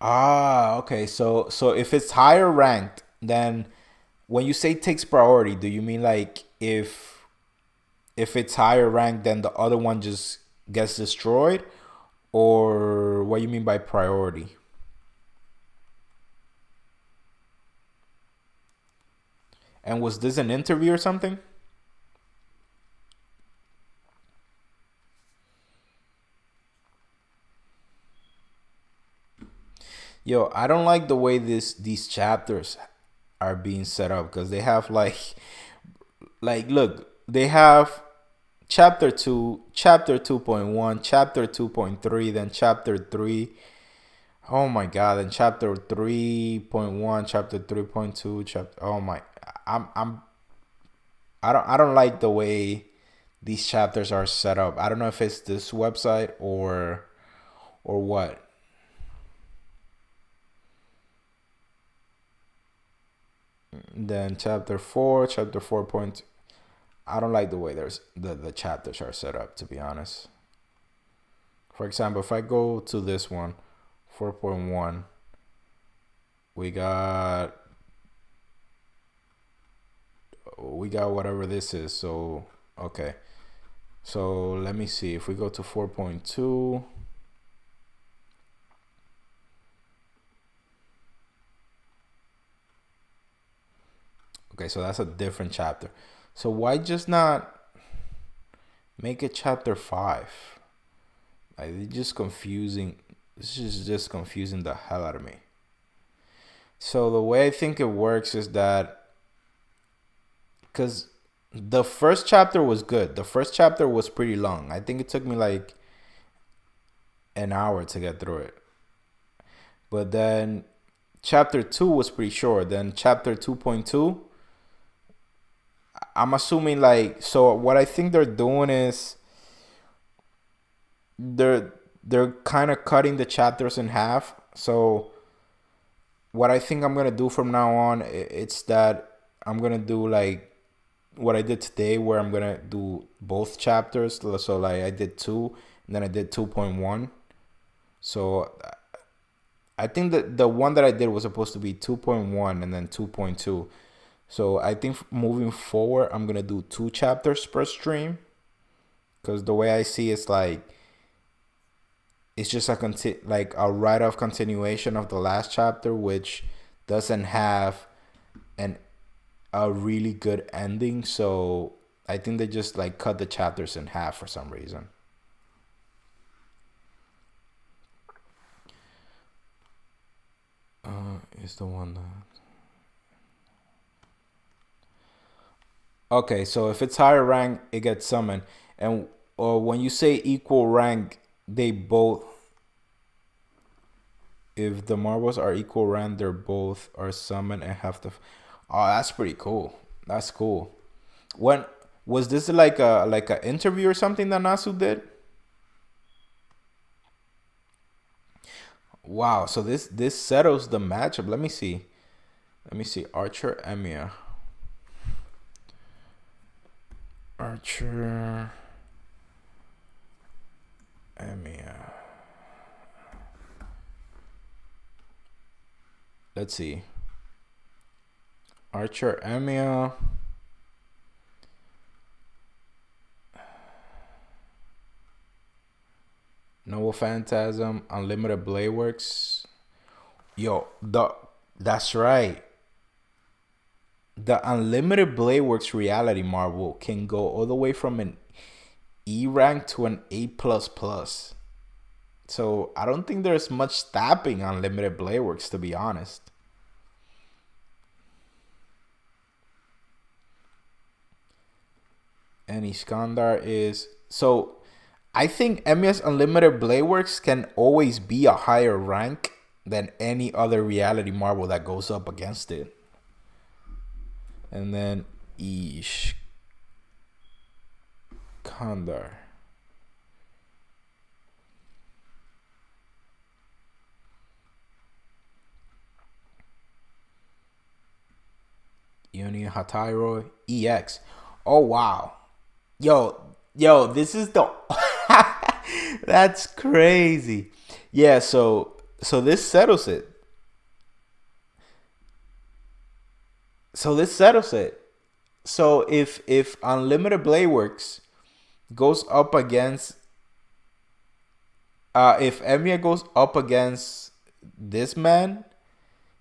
Ah, okay. So if it's higher ranked, then when you say takes priority, do you mean like if it's higher ranked, then the other one just gets destroyed, or what you mean by priority? And was this an interview or something? Yo, I don't like the way these chapters are being set up because they have like look, they have chapter 2, chapter 2.1, chapter 2.3, then chapter 3. Oh my god, then chapter 3.1, chapter 3.2, chapter oh my I'm I don't like the way these chapters are set up. I don't know if it's this website or what. Then chapter 4, chapter 4 point. I don't like the way there's the chapters are set up, to be honest. For example, if I go to this one, 4.1, we got we got whatever this is. So, okay. So, let me see. If we go to 4.2, okay, so that's a different chapter. So, why just not make it chapter 5? Like, it's just confusing. This is just confusing the hell out of me. So, the way I think it works is that because the first chapter was good. The first chapter was pretty long. I think it took me like an hour to get through it. But then chapter 2 was pretty short. Then chapter 2.2, I'm assuming like so what I think they're doing is they're kind of cutting the chapters in half. So what I think I'm going to do from now on it's that I'm going to do like what I did today where I'm going to do both chapters. So like I did 2 and then I did 2.1. So I think that the one that I did was supposed to be 2.1 and then 2.2. So I think moving forward, I'm gonna do 2 chapters per stream because the way I see it's like it's just like a right off continuation of the last chapter, which doesn't have an a really good ending. So I think they just like cut the chapters in half for some reason. Is the one that okay? So if it's higher rank, it gets summoned, and or when you say equal rank, they both if the marbles are equal rank, they're both are summoned and have to. Oh, that's pretty cool. That's cool. When was this like a interview or something that Nasu did? Wow. So this settles the matchup. Let me see. Let me see. Archer Emiya. Archer Emiya. Let's see. Archer Emiya Noble Phantasm, Unlimited Blade Works. Yo, that's right. The Unlimited Blade Works Reality Marvel can go all the way from an E rank to an A plus plus. So I don't think there's much stopping Unlimited Blade Works, to be honest. And Iskandar is so. I think MES Unlimited Blade Works can always be a higher rank than any other reality marble that goes up against it. And then Iskandar. Union Hatairo EX. Oh wow. Yo, this is the that's crazy. Yeah, so this settles it. So this settles it. So if Unlimited Blade Works goes up against if Emiya goes up against this man,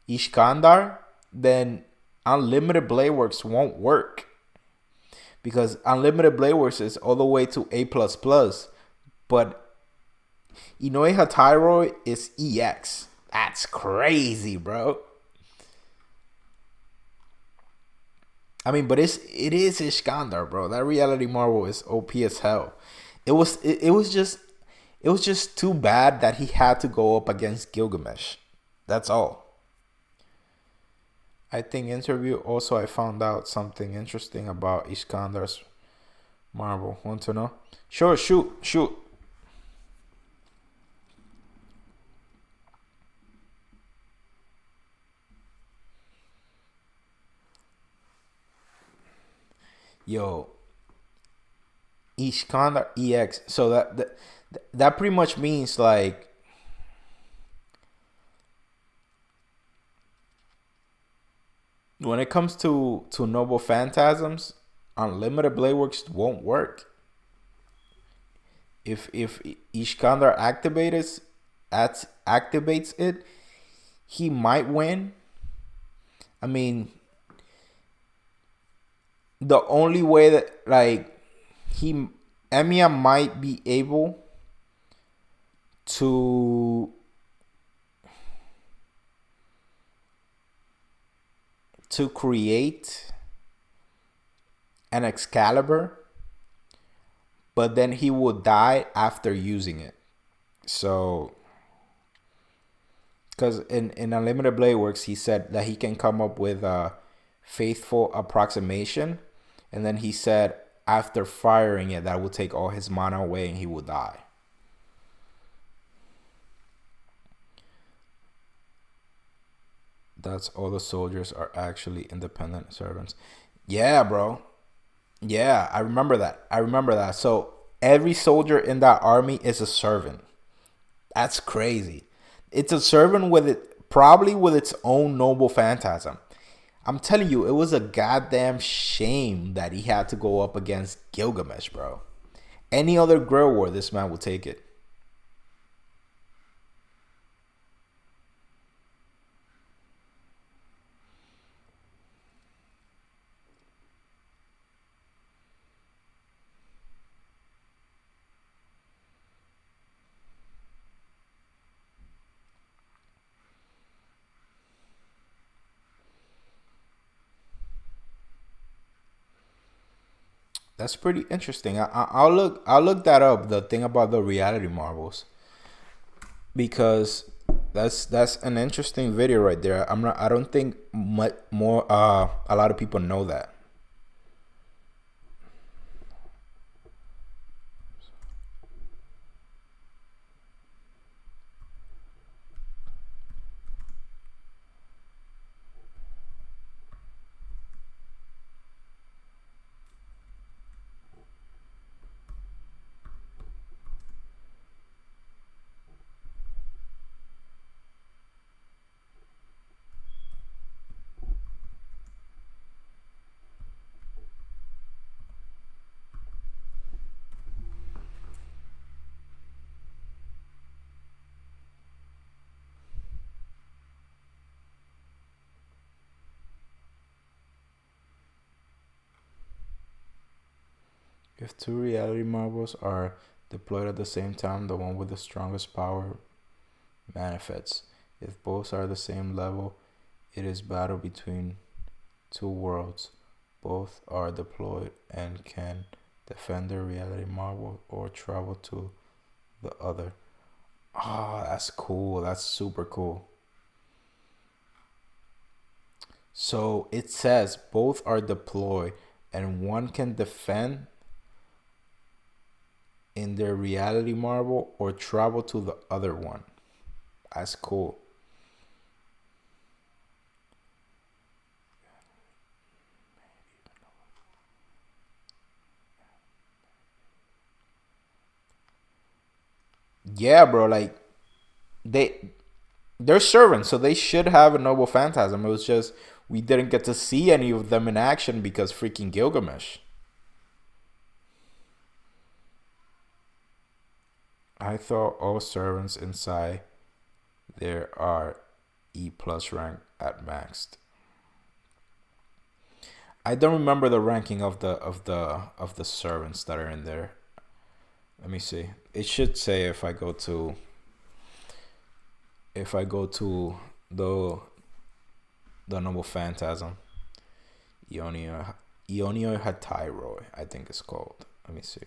Iskandar, then Unlimited Blade Works won't work. Because Unlimited Blade Works is all the way to A plus plus. But Inoue Hatairo is EX. That's crazy, bro. I mean, but it is Iskandar, bro. That reality marvel is OP as hell. It was just too bad that he had to go up against Gilgamesh. That's all. I think interview also I found out something interesting about Iskandar's marvel. Want to know? Sure, shoot. Yo, Iskandar EX. So that pretty much means like when it comes to Noble Phantasms, Unlimited Blade Works won't work. If Iskandar activates it, he might win. I mean, the only way that like Emiya might be able to create an Excalibur, but then he will die after using it. So, because in Unlimited Blade Works, he said that he can come up with a faithful approximation, and then he said after firing it, that will take all his mana away and he will die. That's all the soldiers are actually independent servants. Yeah, bro. Yeah, I remember that. So every soldier in that army is a servant. That's crazy. It's a servant with it, probably with its own noble phantasm. I'm telling you, it was a goddamn shame that he had to go up against Gilgamesh, bro. Any other Grill War, this man would take it. That's pretty interesting. I'll look that up. The thing about the reality marbles, because that's an interesting video right there. I don't think much more. A lot of people know that. If two reality marbles are deployed at the same time, the one with the strongest power manifests. If both are the same level, it is battle between two worlds. Both are deployed and can defend their reality marble or travel to the other. Oh, that's cool. That's super cool. So it says both are deployed and one can defend in their reality marble or travel to the other one. That's cool. Yeah, bro. Like they they're servants, so they should have a noble phantasm. It was just we didn't get to see any of them in action because freaking Gilgamesh. I thought all servants inside there are E plus rank at maxed. I don't remember the ranking of the servants that are in there. Let me see. It should say if I go to the noble phantasm, Ionio Hatairoi, I think it's called. Let me see.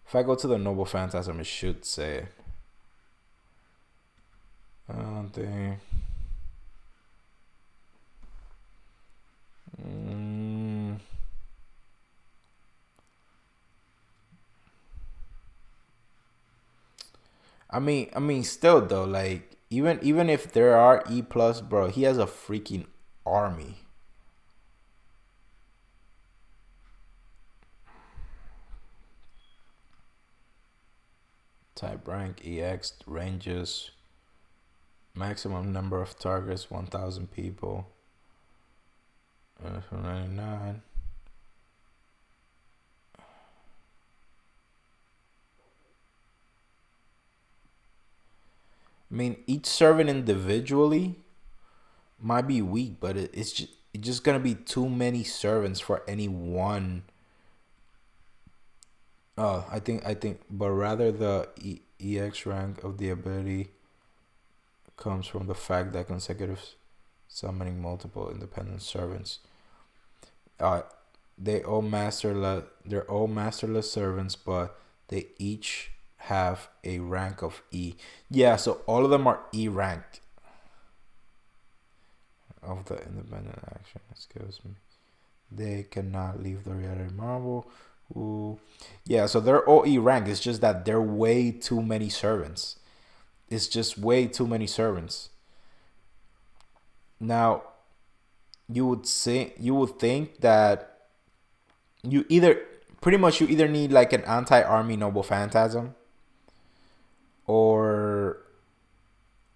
If I go to the noble phantasm, it should say. They. Mm, still though, like even if there are E plus, bro, he has a freaking army. Type rank EX ranges maximum number of targets 1,000 people. 99. Each servant individually might be weak, but it's just gonna be too many servants for any one. Oh, but rather the EX rank of the ability comes from the fact that consecutive summoning multiple independent servants. Uh, they're all masterless servants, but they each have a rank of E. Yeah, so all of them are E ranked of the independent action. Excuse me. They cannot leave the reality marble. Ooh. Yeah, so they're all E ranked. It's just that they're way too many servants. It's just way too many servants. Now, you would think that you either you either need like an anti-army noble phantasm or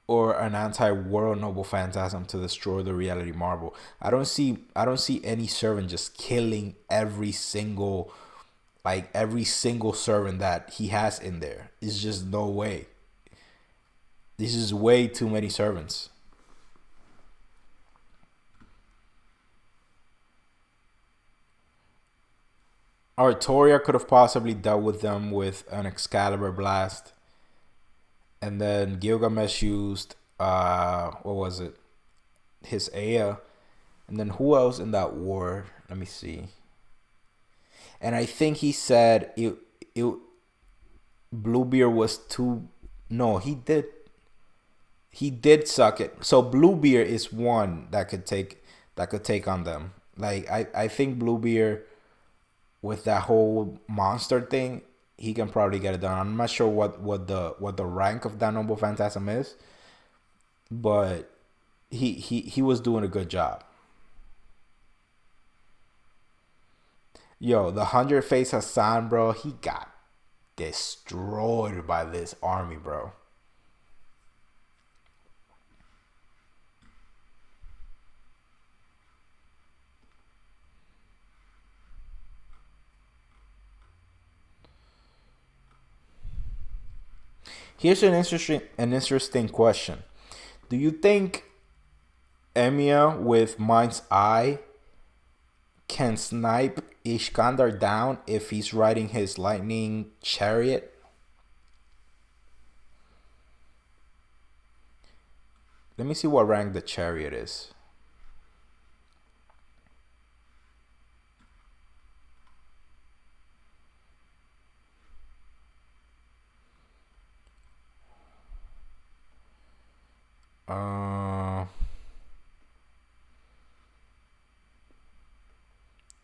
an anti-world noble phantasm to destroy the reality marble. I don't see any servant just killing every single servant that he has in there. It's just no way. This is way too many servants. Artoria could have possibly dealt with them with an Excalibur blast, and then Gilgamesh used what was it? His Aya, and then who else in that war? Let me see. And I think he said it Bluebeard was too. No, he did suck it. So Bluebeard is one that could take on them. Like I think Bluebeard with that whole monster thing, he can probably get it done. I'm not sure what the rank of that noble phantasm is, but he was doing a good job. Yo, the 100 face Hassan, bro, he got destroyed by this army, bro. Here's an interesting question. Do you think Emiya with Mind's Eye can snipe Iskandar down if he's riding his lightning chariot? Let me see what rank the chariot is.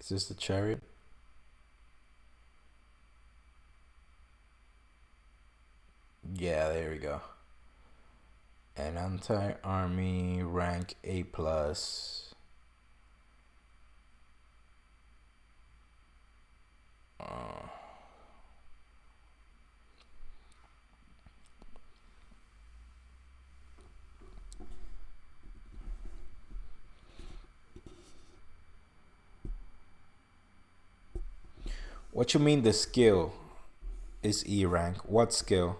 Is this the chariot? Yeah, there we go. An anti-army rank A plus. What you mean the skill is E rank? What skill?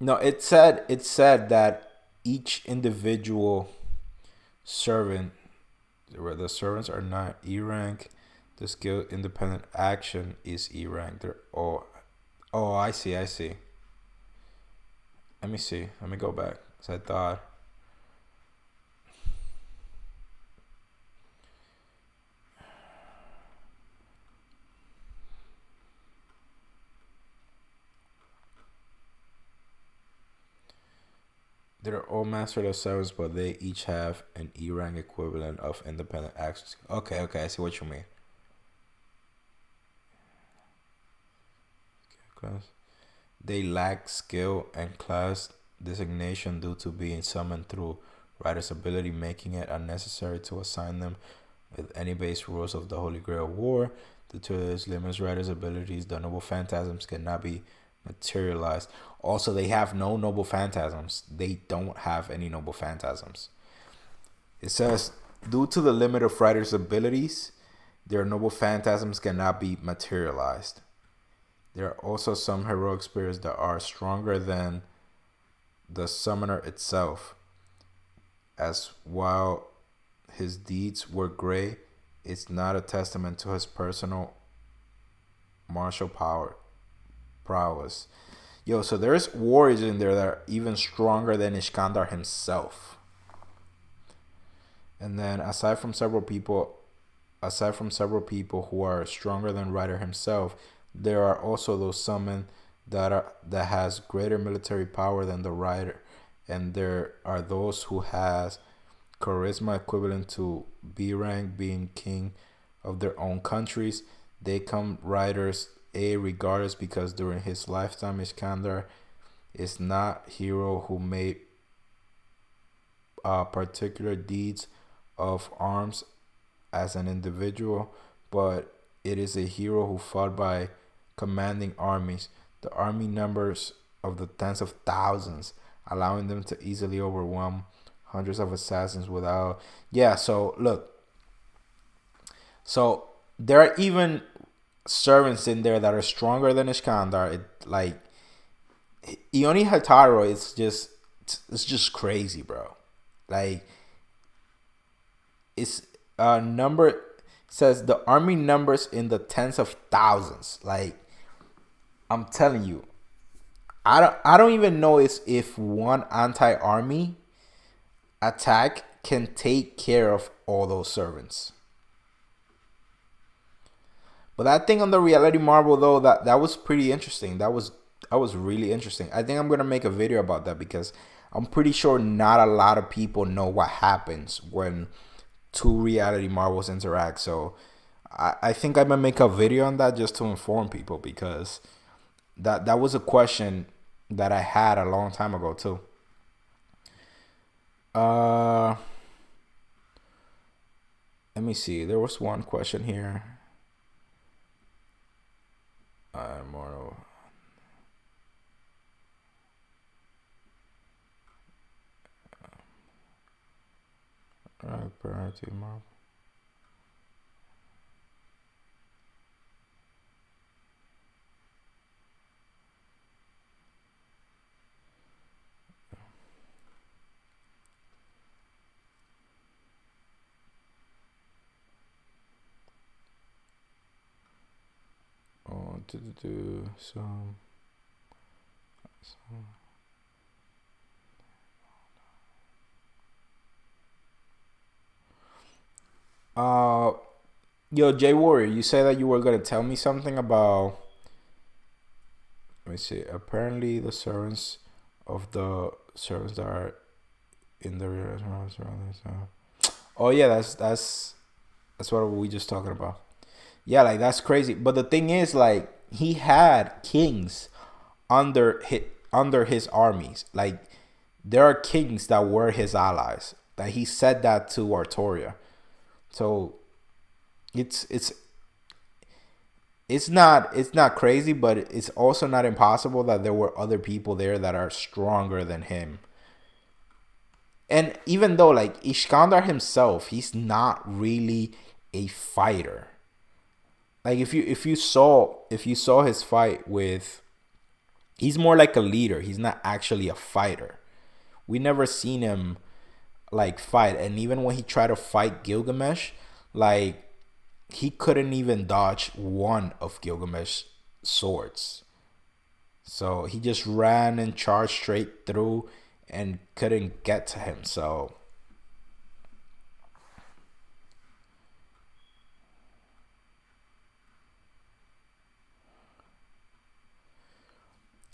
No, it said that each individual servant, where the servants are not E rank, the skill independent action is E rank. They're oh, I see. Let me see. Let me go back. Cause I thought. They're all master of servants, but they each have an E rank equivalent of independent actions. Okay, I see what you mean. They lack skill and class designation due to being summoned through Rider's ability, making it unnecessary to assign them with any base rules of the Holy Grail War. Due to this limits Rider's abilities, the noble phantasms cannot be materialized. Also, they have no noble phantasms. They don't have any noble phantasms. It says, due to the limit of Rider's abilities, their noble phantasms cannot be materialized. There are also some heroic spirits that are stronger than the summoner itself, as while his deeds were great, it's not a testament to his personal martial prowess. Yo, so there's warriors in there that are even stronger than Iskandar himself. And then aside from several people who are stronger than Rider himself, there are also those summoned that has greater military power than the Rider, and there are those who has charisma equivalent to B rank, being king of their own countries. They come Riders A regardless, because during his lifetime Iskandar is not hero who made particular deeds of arms as an individual, but it is a hero who fought by commanding armies. The army numbers of the tens of thousands, allowing them to easily overwhelm hundreds of assassins without. Yeah, so look. So there are even servants in there that are stronger than Iskandar. Like Ioni Hataro, it's just crazy, bro. Like it's number says the army numbers in the tens of thousands. Like I'm telling you, I don't even know if one anti-army attack can take care of all those servants. But that thing on the reality marble though, that was pretty interesting. That was really interesting. I think I'm gonna make a video about that, because I'm pretty sure not a lot of people know what happens when two reality marbles interact. So I think I'm gonna make a video on that just to inform people, because that was a question that I had a long time ago too. Let me see. There was one question here. More. Priority marble. So, uh, yo, Jay Warrior, you said that you were gonna tell me something about. Let me see. Apparently, the servants of the servants that are in the surroundings. Oh yeah, that's what we just talking about. Yeah, like that's crazy. But the thing is, like he had kings under his armies. Like there are kings that were his allies. That he said that to Artoria. So it's it's not crazy, but it's also not impossible that there were other people there that are stronger than him. And even though like Iskandar himself, he's not really a fighter. Like if you saw his fight with, he's more like a leader. He's not actually a fighter. We never seen him like fight. And even when he tried to fight Gilgamesh, like he couldn't even dodge one of Gilgamesh's swords. So he just ran and charged straight through and couldn't get to him. So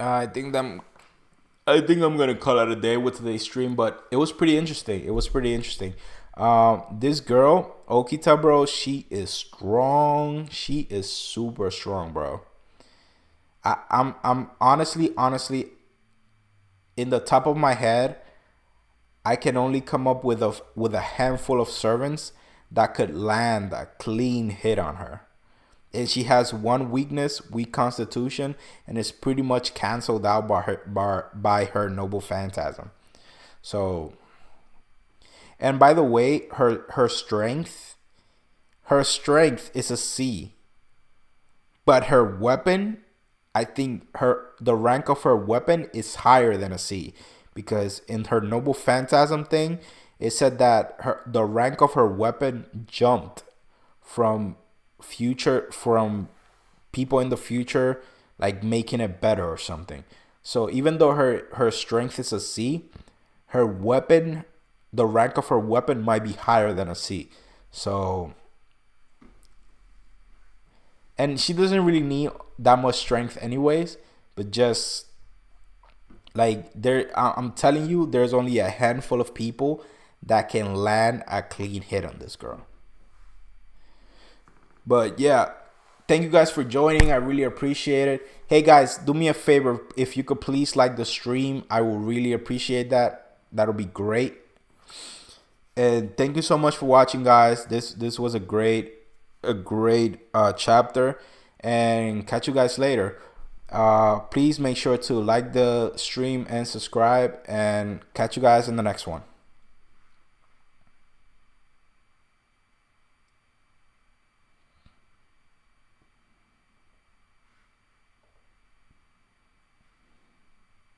I think that I'm gonna call it a day with today's stream, but it was pretty interesting. It was pretty interesting. This girl, Okita, bro, she is strong. She is super strong, bro. I'm honestly, in the top of my head, I can only come up with a handful of servants that could land a clean hit on her. And she has one weakness, weak constitution, and it's pretty much canceled out by her noble phantasm. So, and by the way, her strength is a C, but her weapon, I think the rank of her weapon is higher than a C, because in her noble phantasm thing, it said that the rank of her weapon jumped from from people in the future, like making it better or something. So even though her strength is a C, her weapon, the rank of her weapon might be higher than a C. So, and she doesn't really need that much strength anyways, but just like I'm telling you, there's only a handful of people that can land a clean hit on this girl. But yeah, thank you guys for joining. I really appreciate it. Hey guys, do me a favor. If you could please like the stream, I will really appreciate that. That'll be great. And thank you so much for watching, guys. This was a great chapter. And catch you guys later. Please make sure to like the stream and subscribe. And catch you guys in the next one.